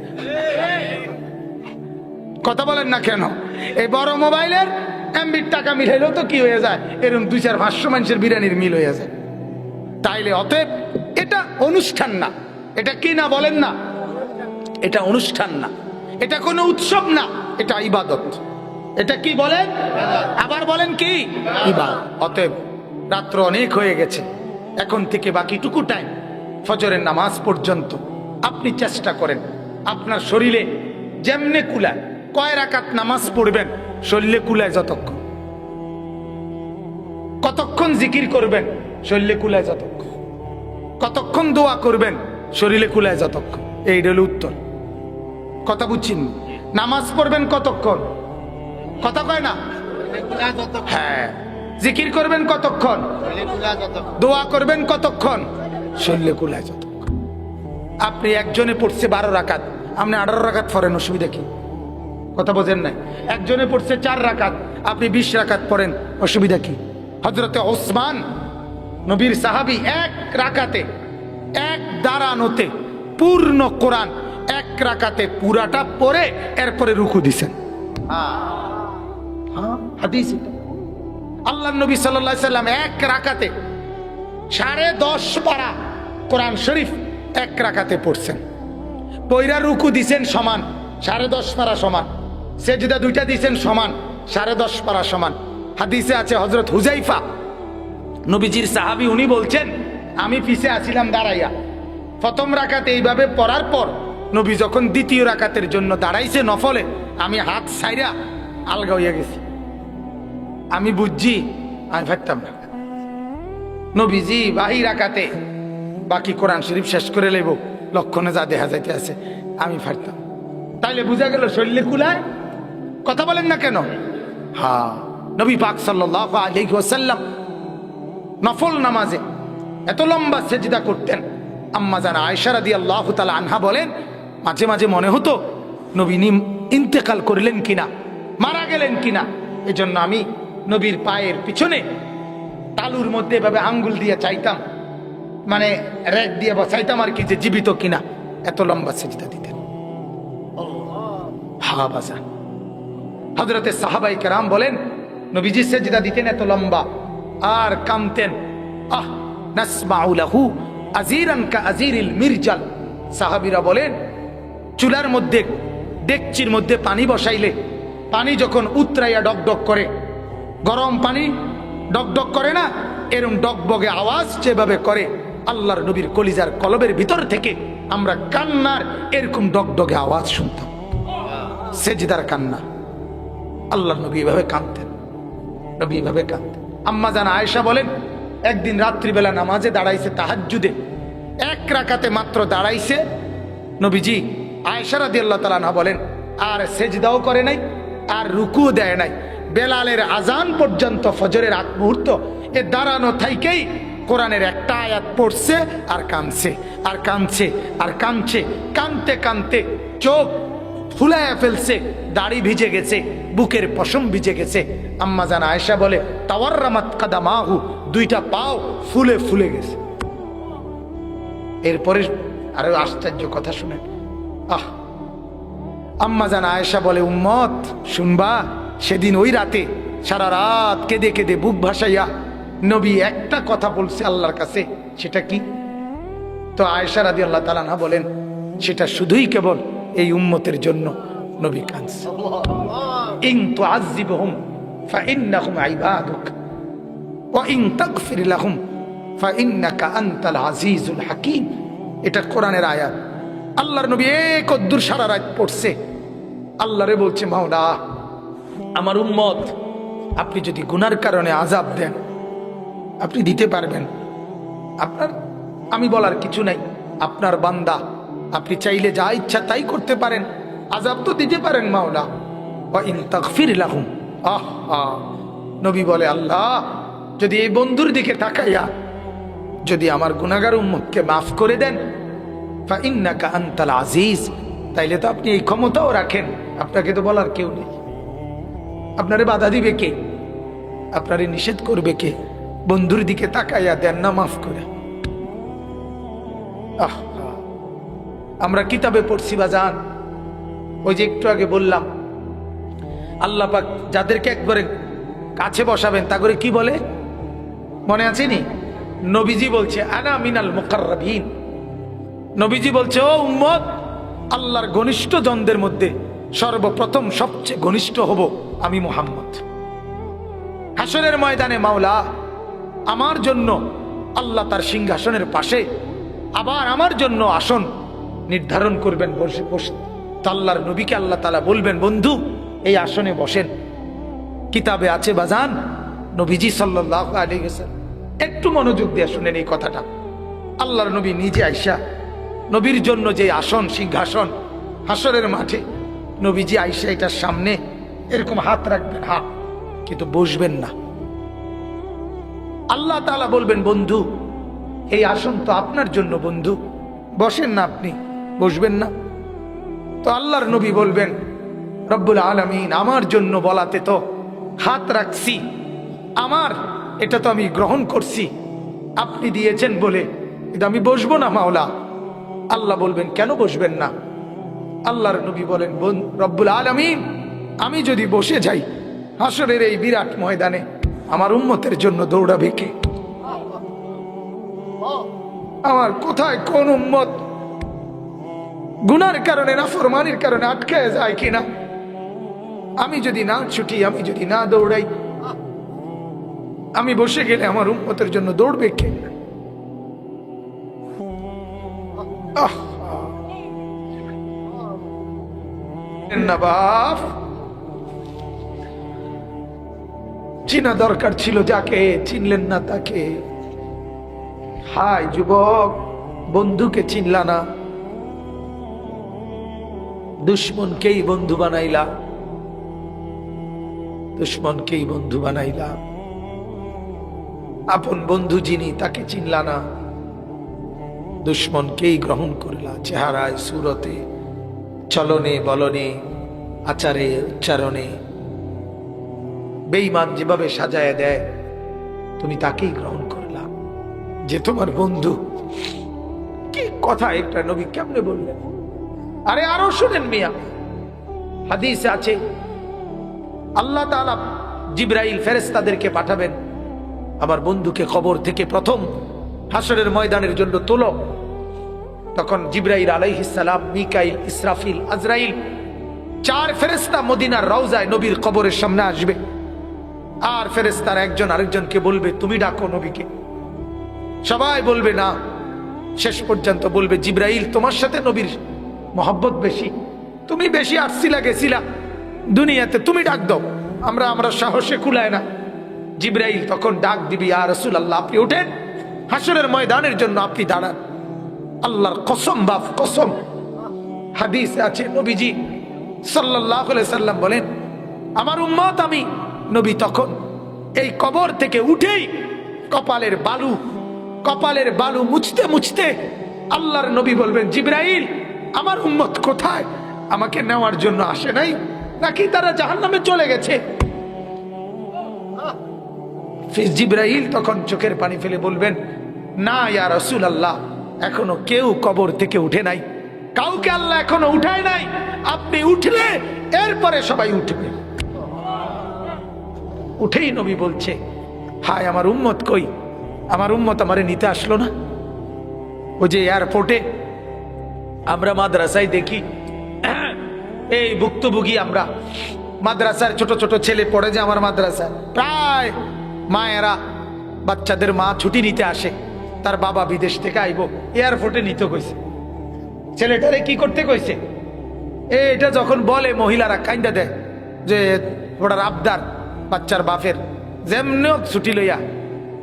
কথা বলেন না কেন? এই বড় মোবাইলের এমবির টাকা মিলাইলেও তো কি হয়ে যায়, এরকম 2-4-500 মানুষের বিরিয়ানির মিল হয়ে যায়। তাইলে অতএব এটা অনুষ্ঠান না, এটা কি না বলেন না? এটা অনুষ্ঠান না, এটা কোনো উৎসব না, এটা ইবাদত। এটা কি বলেন? আবার বলেন কি? ইবাদত। অতএব রাত্র অনেক হয়ে গেছে, এখন থেকে বাকিটুকু টাইম ফজরের নামাজ পর্যন্ত আপনি চেষ্টা করেন আপনার শরীরে যেমনে কুলায়, কয় রাকাত নামাজ পড়বেন শরীরে কুলায় যতক্ষণ, কতক্ষণ জিকির করবেন শরীরে কুলায় যতক্ষণ, কতক্ষণ দোয়া করবেন শরীরে কুলায় যতক্ষণ। এই হলো উত্তর। কথা বুঝছেন? নামাজ পড়বেন কতক্ষণ? কথা কয় না? হ্যাঁ। জিকির করবেন কতক্ষণ? দোয়া করবেন কতক্ষণ? শরীরে কুলায় যতক্ষণ। আপনি একজনে পড়ছে 12 রাকাত, আপনি 18 রাকাত পড়েন, অসুবিধা কি? কথা বোঝেন নাই? একজনে পড়ছে 4 রাকাত, আপনি 20 রাকাত পড়েন, অসুবিধা কি? হযরতে ওসমান নবীর সাহাবী 1 রাকাতে, 1 দাঁড়ানোতে পূর্ণ কোরআন 1 রাকাতে পুরাটা পড়ে এরপরে রুকু দিছেন। হাদিস এটা। আল্লাহর নবী সাল্লাল্লাহু আলাইহি সাল্লাম 1 রাকাতে 10.5 পারা কোরআন শরীফ 1 রাকাতে পড়ছেন, পয়রা রুকু দিছেন সমান 10.5 পারা সমান, সেজদা 2টা দিছেন সমান 10.5 পারা সমান। হাদিসে আছে হযরত হুযাইফা নবীজির সাহাবী, উনি বলছেন আমি পিছে আছিলাম দাঁড়াইয়া, প্রথম রাকাতে এইভাবে পড়ার পর নবী যখন দ্বিতীয় রাকাতের জন্য দাঁড়াইছে নফলে, আমি হাত ছাইরা আলগা হইয়া গেছি। আমি বুঝছি আমি ভাবতাম না নবীজি বাহি রাকাতে বাকি কোরআন শরীফ শেষ করে লইব, লক্ষণে যা দেখা যাইতে আছে আমি ফারতাম। তাইলে বুঝা গেল শরীরে কুলায়। কথা বলেন না কেন? হ্যাঁ, নবী পাক সাল্লাল্লাহু আলাইহি ওয়াসাল্লাম নফল নামাজে এত লম্বা সেজদা করতেন। আম্মা জান আয়েশা রাদিয়াল্লাহু তাআলা আনহা বলেন, মাঝে মাঝে মনে হতো নবী ইন্তেকাল করলেন কিনা, মারা গেলেন কিনা। এজন্য আমি নবীর পায়ের পিছনে তালুর মধ্যে এভাবে আঙ্গুল দিয়ে চাইতাম, মানে রেক দিয়ে বসাইতাম আর কি, যে জীবিত কিনা। এত লম্বা সেজদা দিতেন। হযরতে সাহাবায়ে কেরাম বলেন, নবীজি সেজদা দিতেন এত লম্বা আর কামতেন। নাসমাউ লাহু আজিরান কা আজিরিল মিরজাল। সাহাবীরা বলেন, চুলার মধ্যে ডেকচির মধ্যে পানি বসাইলে পানি যখন উতরাইয়া ডকডক করে, গরম পানি ডকডক করে না, এরকম ডকবগে আওয়াজ যেভাবে করে, আল্লাহর নবীর কলিজার কলবের ভিতর থেকে আমরা কান্নার এরকম ডকডগে আওয়াজ শুনতাম, সেজদার কান্না। আল্লাহর নবী এভাবে কাঁদতেন, নবী এভাবে কাঁদতেন। আম্মা জান আয়েশা বলেন, একদিন রাত্রিবেলা নামাজে দাঁড়াইছে, তাহাজ্জুদে 1 রাকাতে মাত্র দাঁড়াইছে নবীজি। আয়েশা রাদিয়াল্লাহু তাআলা আনহা বলেন, আর সেজদাও করে নাই আর রুকুও দেয় নাই। বেলালের আজান পর্যন্ত ফজরের আগ মুহূর্ত এ দাঁড়ানো থাইকেই কোরআনের একটা আয়াত পড়ছে আর কাঁদছে আর কাঁদছে আর কাঁদছে, কাঁদতে কাঁদতে চোখ ফুলাইয়া ফেলছে, দাড়ি ভিজে গেছে, বুকের পশম ভিজে গেছে। আম্মা জান আয়েশা বলে, তাওয়াররামাত কাদামাহু, 2টা পাও ফুলে ফুলে গেছে। এরপরে আরো আশ্চর্য কথা শুনেন। আম্মা জান আয়েশা বলে, উম্মত শুনবা, সেদিন ওই রাতে সারা রাত কেঁদে কেঁদে বুক ভাসাইয়া নবী একটা কথা বলছে আল্লাহর কাছে, সেটা কি? তো আয়েশা রাদিয়াল্লাহু তাআলা আনহা বলেন, সেটা শুধুই কেবল এই উম্মতের জন্য নবী কাঁদছে। ইন তুআযিবহুম ফাইন্নাহুম ইবাদুক ওয়া ইন তাগফির লাহুম ফাইন্নাকা আনতাল আজিজুল হাকীম। এটা কোরআনের আয়াত। আল্লাহর নবী কদ্দুর সারা রাত পড়ছে, আল্লাহরে বলছে, মাওলা আমার উম্মত আপনি যদি গুনার কারণে আযাব দেন আপনি দিতে পারবেন, আপনার আমি বলার কিছু নাই, আপনার বান্দা, আপনি চাইলে যা ইচ্ছা তাই করতে পারেন, আযাব তো দিতে পারেন মাওলা। ওয়া ইন তাগফির লাহুম, নবী বলে, আল্লাহ যদি এই বন্ধুর দিকে তাকাইয়া যদি আমার গুনাহগার উম্মতকে মাফ করে দেন, ফাইন্নাকা আনতাল আজিজ, তাইলে তো আপনি এই ক্ষমতাও রাখেন, আপনাকে তো বলার কেউ নেই, আপনারে বাধা দিবে কে, আপনারে নিষেধ করবে কে? বন্ধুর দিকে তাকাইয়া দেন না মাফ করে। আমরা কিতাবে পড়ছি বাজান, ওই যে একটু আগে বললাম, আল্লাহ পাক যাদেরকে একবারে কাছে বসাবেন তা করে কি বলে মনে আছে নি? নবীজি বলছে, আনা মিনাল মুকাররাবিন। নবীজি বলছে, ও উম্মত, আল্লাহর ঘনিষ্ঠ জনদের মধ্যে সর্বপ্রথম সবচেয়ে ঘনিষ্ঠ হব আমি মুহাম্মদ। হাসরের ময়দানে মাওলা আমার জন্য আল্লাহ তার সিংহাসনের পাশে আবার আমার জন্য আসন নির্ধারণ করবেন, বসে বসে আল্লাহর নবীকে আল্লাহ তাআলা বলবেন, বন্ধু এই আসনে বসেন। কিতাবে আছে বাজান, নবীজি সাল্লাল্লাহু আলাইহি ওয়াসাল্লাম, একটু মনোযোগ দিয়ে শুনেন এই কথাটা। আল্লাহর নবী নিজে আইসা নবীর জন্য যে আসন সিংহাসন হাসরের মাঠে, নবীজি আইসা এটার সামনে এরকম হাত রাখবেন, হাত, কিন্তু বসবেন না। আল্লাহ তাআলা বলবেন, বন্ধু এই আসন তো আপনার জন্য, বন্ধু বসেন না, আপনি বসবেন না। তো আল্লাহর নবী বলবেন, রব্বুল আলামিন আমার জন্য বলাতে তো হাত রাখছি, আমার এটা তো আমি গ্রহণ করছি, আপনি দিয়েছেন বলে এটা আমি বসবো না মাওলা। আল্লাহ বলবেন, কেন বসবেন না? আল্লাহর নবী বলেন, রব্বুল আলামিন আমি যদি বসে যাই হাসরের এই বিরাট ময়দানে আমার উম্মতের জন্য দৌড়াবে কে? আমার কোথায় কোন উম্মত গুনার কারণে নাফরমানির কারণে আটকায় যায় কিনা? আমি যদি না ছুটি, আমি যদি না দৌড়াই, আমি বসে গেলে আমার উম্মতের জন্য দৌড়বে কে? বাপ চিনা দরকার ছিল যাকে, চিনলেন না তাকে। হায় যুবক, বন্ধুকে চিনলা না, দুশ্মনকেই বন্ধু বানাইলা, দুশ্মনকেই বন্ধু বানাইলা। আপন বন্ধু যিনি তাকে চিনলা না, দুশ্মনকেই গ্রহণ করলা। চেহারায়, সুরতে, চলনে বলনে, আচারে উচ্চারণে বেঈমান যেভাবে সাজায় দেয় তুমি তাকেই গ্রহণ করলা যে তোমার বন্ধু। কি কথা একটা নবী কেমনে বললেন! আরে আরো শুনেন মিয়া, হাদিসে আছে আল্লাহ তাআলা জিবরাইল ফেরেশতাদেরকে পাঠাবেন, আমার বন্ধুকে কবর থেকে প্রথম হাসরের ময়দানের জন্য তোলো। তখন জিবরাইল আলাইহিস সালাম, মিকাইল, ইসরাফিল, আজরাইল, 4 ফেরেশতা মদিনার রওজায় নবীর কবরের সামনে আসবে। আর ফেরেশতারা একজন আরেকজনকে বলবে, তুমি ডাকো নবীকে। সবাই বলবে না, শেষ পর্যন্ত বলবে, জিবরাইল তোমার সাথে নবীর মহব্বত বেশি, তুমি বেশি আসছিলা গেছিলা দুনিয়াতে, তুমি ডাক দাও, আমরা সাহসে কুলায় না। জিবরাইল তখন ডাক দিবি, ইয়া রাসূলুল্লাহ আপনি উঠেন, হাসরের ময়দানের জন্য আপনি দাঁড়ান। আল্লাহর কসম বাপ কসম, হাদিসে আছে নবীজি সাল্লাল্লাহু আলাইহি সাল্লাম বলেন, আমার উম্মত আমি নবী তখন এই কবর থেকে উঠেই কপালের বালু মুছতে মুছতে আল্লাহর নবী বলবেন, জিবরাইল আমার উম্মত কোথায়? আমাকে নেওয়ার জন্য আসে নাই নাকি তারা জাহান্নামে চলে গেছে? জিবরাইল তখন চোখের পানি ফেলে বলবেন, না ইয়া রাসূলুল্লাহ, এখনো কেউ কবর থেকে উঠে নাই, কাউকে আল্লাহ এখনো উঠায় নাই, আপনি উঠলে এরপরে সবাই উঠবে। উঠেই নবী বলছে, হায় আমার উম্মত কই, আমার উম্মত আমারে নিতে আসলো না। ওই যে এয়ারপোর্টে আমরা মাদ্রাসায় দেখি, এই ভুক্তভোগী আমরা, মাদ্রাসার ছোট ছোট ছেলে পড়ে যে আমার মাদ্রাসা, প্রায় মায়েরা বাচ্চাদের মা ছুটি নিতে আসে, তার বাবা বিদেশ থেকে আইব, এয়ারপোর্টে নিতে কইছে। ছেলেটারে কি করতে কইছে, এটা যখন বলে মহিলারা কাইন্দা দেয় যে ওটার আবদার বাচ্চার বাপের, যেমনি ছুটি লইয়া,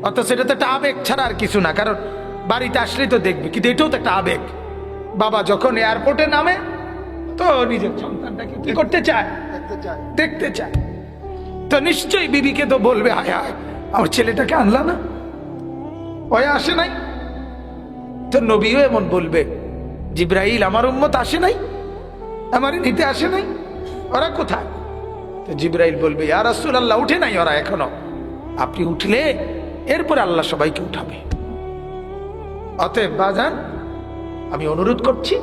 অত সেটা তো একটা আবেগ ছাড়া আর কিছু না, কারণ বাড়িতে আসলেই তো দেখবি, কিন্তু এটাও তো একটা আবেগ। বাবা যখন এয়ারপোর্টে নামে তো নিজের সন্তানটাকে কি করতে চায়, দেখতে চায়। তো নিশ্চয়ই বিবিকে তো বলবে, হায় হায় আমার ছেলেটাকে আনলা না, ওই আসে নাই। তো নবীও এমন বলবে, জিব্রাইল আমার উম্মত আসে নাই, আমার নিতে আসে নাই, ওরা কোথায়? তো জিব্রাইল বলবে, ইয়া রাসূলুল্লাহ উঠে নাই ওরা এখনো, আপনি উঠলে এরপরে আল্লাহ সবাইকে উঠাবে। অতএব বাজান, আমি অনুরোধ করছি,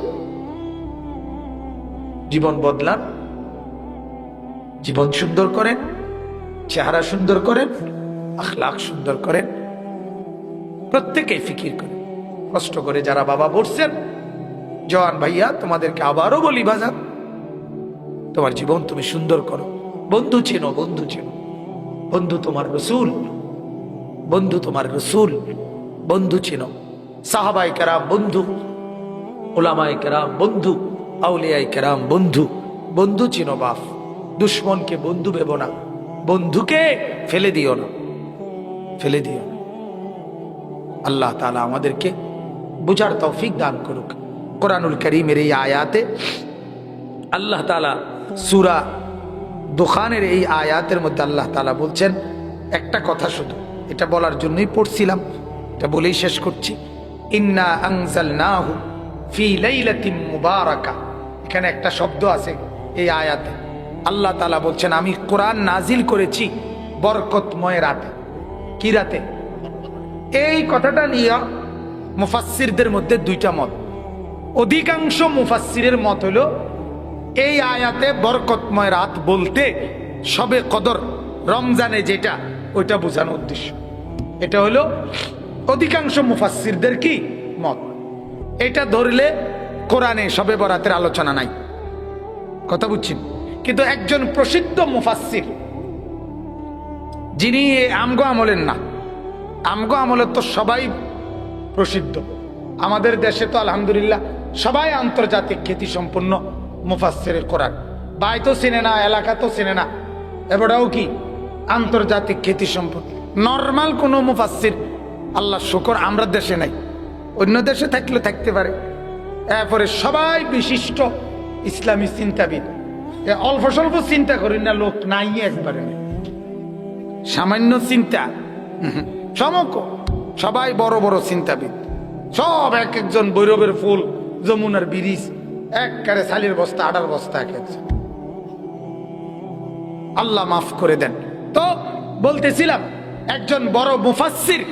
জীবন বদলান, জীবন সুন্দর করেন, চেহারা সুন্দর করেন, আখলাক সুন্দর করেন, প্রত্যেকেই ফিকির করেন। কষ্ট করে যারা বাবা বলছেন, জওয়ান ভাইয়া তোমাদেরকে আবারও বলি, বাজান তোমার জীবন তুমি সুন্দর করো। বন্ধু চেনো, বন্ধু চেনো, বন্ধু তোমার রসুল, বন্ধু তোমার রসুল, বন্ধু চেনো। সাহাবায়ে কেরাম বন্ধু, উলামায়ে কেরাম বন্ধু, আউলিয়ায়ে কেরাম বন্ধু, বন্ধু চেনো বাপ। দুশ্মনকে বন্ধু ভেবো না, বন্ধুকে ফেলে দিও না, ফেলে দিও না। আল্লাহ তাআলা আমাদেরকে বুঝার তৌফিক দান করুক। কোরআনুল কারীমের এই আয়াতে আল্লাহ তাআলা সূরা দুখানের এই আয়াতের মধ্যে আল্লাহ তাআলা বলছেন একটা কথা, শুধু এটা বলার জন্যই পড়ছিলাম, এটা বলেই শেষ করছি। ইন্না আনজালনাহু ফি লাইলাতিন মুবারাকা, এখানে একটা শব্দ আছে এই আয়াতে। আল্লাহ তাআলা বলছেন আমি কোরআন নাজিল করেছি বরকতময় রাতে। কি রাতে? এই কথাটা নিয়ে মুফাসসিরদের মধ্যে দুইটা মত। অধিকাংশ মুফাসসিরের মত হলো এই আয়াতে বরকতময় রাত বলতে শবে কদর, রমজানে যেটা, ওইটা বোঝানোর উদ্দেশ্য। এটা হলো অধিকাংশ মুফাসসিরদের কি মত। এটা ধরলে কোরআনে শবে বরাতের আলোচনা নাই, কথা বুঝছেন? কিন্তু একজন প্রসিদ্ধ মুফাসসির, যিনি আমগো আমলের না, আমগো আমলের তো সবাই প্রসিদ্ধ, আমাদের দেশে তো আলহামদুলিল্লাহ সবাই আন্তর্জাতিক খ্যাতি সম্পন্ন মুফাসসিরে কোরআন। বাই তো চিনে না, এলাকা তো চিনে না, এবারও কি আন্তর্জাতিক খ্যাতি সম্পন্ন নর্মাল কোনো মুফাসসির আল্লাহ শুকর আমরা দেশে নাই, অন্য দেশে থাকলে থাকতে পারে। এরপরে সবাই বিশিষ্ট ইসলামী চিন্তাবিদ, অল্প স্বল্প চিন্তা করি না লোক নাই একবারে, সামান্য চিন্তা সমক, সবাই বড় বড় চিন্তাবিদ, সব এক একজন বৈরবের ফুল, যমুনার ব্রিজ, একবারে সালির বস্তা, আডার বস্তা, এক একজন। আল্লাহ মাফ করে দেন। তো বলতেছিলাম একজন বড় মুফাসসির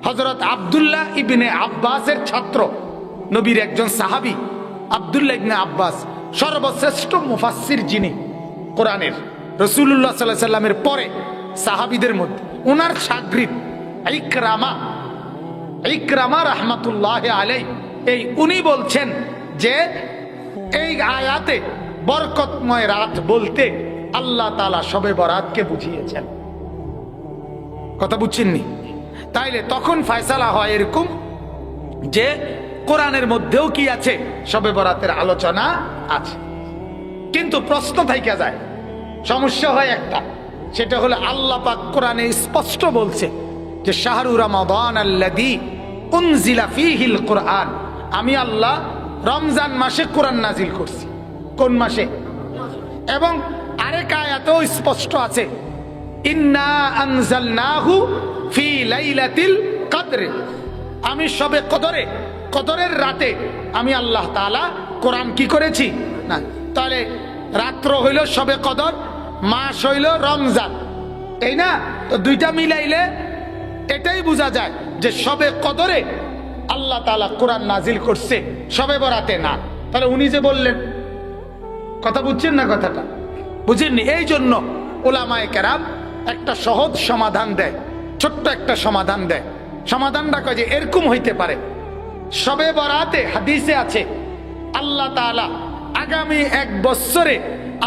হযরত আব্দুল্লাহ ইবনে আব্বাসের ছাত্র, নবীর একজন সাহাবী আব্দুল্লাহ ইবনে আব্বাস, সর্বশ্রেষ্ঠ মুফাসসির যিনি কোরআনের, রাসূলুল্লাহ সাল্লাল্লাহু আলাইহি সাল্লামের পরে সাহাবীদের মধ্যে, ওনার শাগরিদ ইকরামা রাহমাতুল্লাহি আলাইহি, এই উনি বলছেন যে এই আয়াতে বরকতময় রাত বলতে আল্লাহ তাআলা শবে বরাতকে বুঝিয়েছেন। কথা বুঝছেননি? তাইলে তখন ফয়সালা হয় এরকম যে কোরআনের মধ্যেও কি আছে, শবে বরাতের আলোচনা আছে। কিন্তু প্রশ্ন থেকে যায়, সমস্যা হয় একটা, সেটা হলো আল্লাহ পাক কোরআনে স্পষ্ট বলছে যে শাহরু রমাদান আল্লাযী উনজিলা ফীহিল কোরআন, আমি আল্লাহ রমজান মাসে কোরআন নাজিল করছি। কোন মাসে? এবং আরেক আয়াতেও স্পষ্ট আছে, ইন্না আনজালনাহু ফি লাইলাতিল কদর, আমি শবে কদরে, কদরের রাতে আমি আল্লাহ তাআলা কোরআন কি করেছি না। তাহলে রাত্র হইল শবে কদর, মাস হইল রমজান, এই না? তো দুইটা মিলাইলে এটাই বোঝা যায় যে শবে কদরে আল্লাহ তাআলা কোরআন নাজিল করছে, শবে বরাতে না। তাহলে উনি যে বললেন, কথা বুঝছেন না? কথাটা বুঝেননি? এই জন্য উলামায়ে কেরাম একটা সহজ সমাধান দেয়, ছোট্ট একটা সমাধান দেয়। সমাধানটা কয় যে এরকম হইতে পারে, শবে বরাতে হাদিসে আছে আল্লাহ তাআলা আগামী 1 বছরে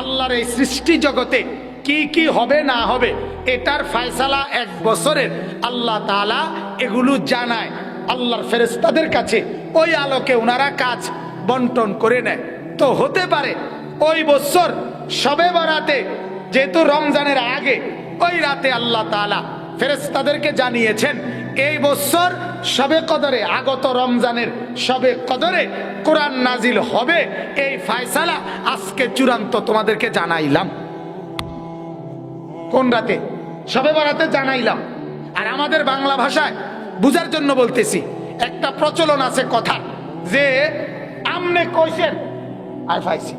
আল্লাহর এই সৃষ্টি জগতে কি কি হবে না হবে এটার ফয়সালা 1 বছরের আল্লাহ তাআলা এগুলো জানায় আল্লাহর ফেরেশতাদের কাছে। ওই আলোকে ওনারা কাজ বন্টন করে নেয়। তো হতে পারে ওই বছর শবে বরাতে, যেহেতু রমজানের আগে, ওই রাতে আল্লাহ তাআলা ফেরেশতাদেরকে জানিয়েছেন এই বছর শবে কদরে, আগত রমজানের শবে কদরে কোরআন নাজিল হবে। এই ফয়সালা আজকে চূড়ান্ত তোমাদেরকে জানাইলাম। কোন রাতে? শবে বরাতে জানাইলাম। আর আমাদের বাংলা ভাষায় বুঝার জন্য বলতেছি, একটা প্রচলন আছে কথা যে আমনে কইছেন আই ফাইছি।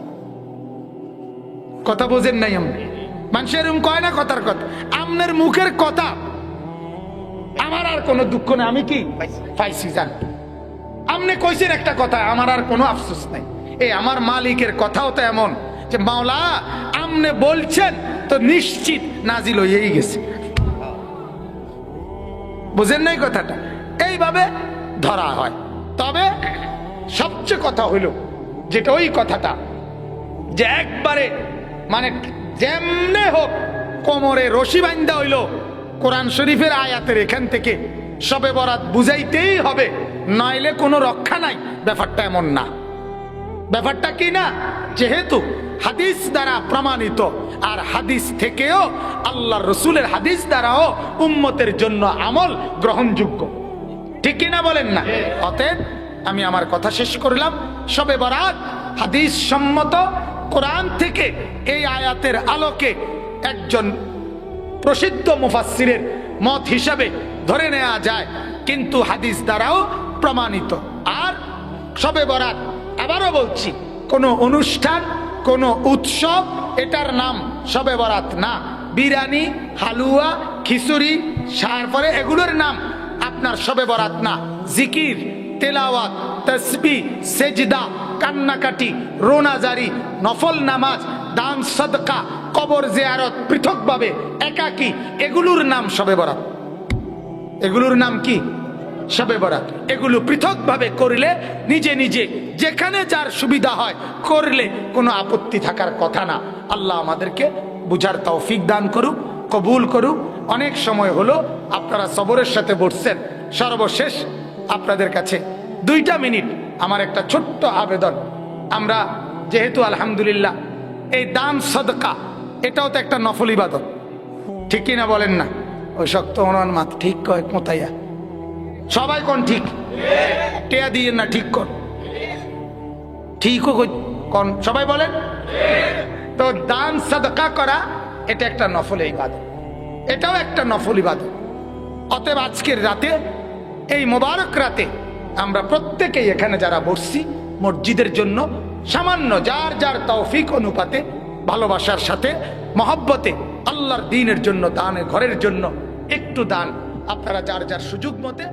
কথা বোঝেন নাই? আমনে মানুষের কয় না কথার কথা, আমনের মুখের কথা আমার আর কোনো দুঃখ নেই, আমি কি পাইছি জান। আমনে কইছেন একটা কথা, আমার আর কোনো আফসোস নাই। এই আমার মালিকের কথাও তো এমন যে মাওলা আমনে বলছেন তো নিশ্চিত নাজিল হয়েই গেছে। বুঝেন নাই কথাটা? এইভাবে ধরা হয়। তবে সবচেয়ে কথা হইল যেটা ওই কথাটা যে একবারে মানে যেমনে হোক কোমরে রশি বান্ধা হইল কোরআন শরীফের আয়াতের এখান থেকে শবে বরাত বুঝাইতেই হবে, নইলে কোনো রক্ষা নাই। ব্যাপারটা এমন না। ব্যাপারটা কি না, যেহেতু হাদিস দ্বারা প্রমাণিত, আর হাদিস থেকেও আল্লাহর রসুলের হাদিস দ্বারাও উম্মতের জন্য আমল গ্রহণযোগ্য। ঠিক কিনা বলেন না? অতএব আমি আমার কথা শেষ করলাম। শবে বরাত হাদিস সম্মত, কোরআন থেকে এই আয়াতের আলোকে একজন প্রসিদ্ধ মুফাসসিরের মত হিসাবে ধরে নেওয়া যায়, কিন্তু হাদিস দ্বারাও প্রমাণিত। আর শবে বরাত, আবারও বলছি, কোনো অনুষ্ঠান, কোনো উৎসব এটার নাম শবে বরাত না। বিরিয়ানি, হালুয়া, খিচুড়ি, তারপরে এগুলোর নাম আপনার শবে বরাত না। জিকির, তেলাওয়াত, তাসবিহ, সেজদা, কান্নাকাটি, রোনাজারি, নফল নামাজ, দান সদকা, কবর জিয়ারত পৃথকভাবে, একাকী, এগুলোর নাম শবে বরাত। এগুলোর নাম কি? শবে বরাত। এগুলো পৃথকভাবে করলে নিজে নিজে যেখানে যার সুবিধা হয় করলে কোনো আপত্তি থাকার কথা না। আল্লাহ আমাদেরকে বুঝার তৌফিক দান করুক, কবুল করুক। অনেক সময় হলো, আপনারা সবরের সাথে বসছেন। সর্বশেষ আপনাদের কাছে 2টা মিনিট আমার একটা ছোট্ট আবেদন। আমরা যেহেতু আলহামদুলিল্লাহ এই দান সদকা এটাও তো একটা নফল ইবাদত, ঠিক কিনা বলেন না? ওই শক্ত অনুমান মাত ঠিক কয় মোতাইয়া সবাই কোন ঠিক টেয়া দিয়ে না, ঠিক কর, ঠিকও কোন সবাই বলেন। তো দান সদকা করা এটা একটা নফল ইবাদত, এটাও একটা নফল ইবাদত। অতএব আজকের রাতে, এই মোবারক রাতে আমরা প্রত্যেকেই এখানে যারা বসছি মসজিদের জন্য সামান্য যার যার তৌফিক অনুপাতে ভালোবাসার সাথে মহব্বতে আল্লাহর দ্বীনের জন্য দানের, ঘরের জন্য একটু দান আপনারা যার যার সুযোগ মতে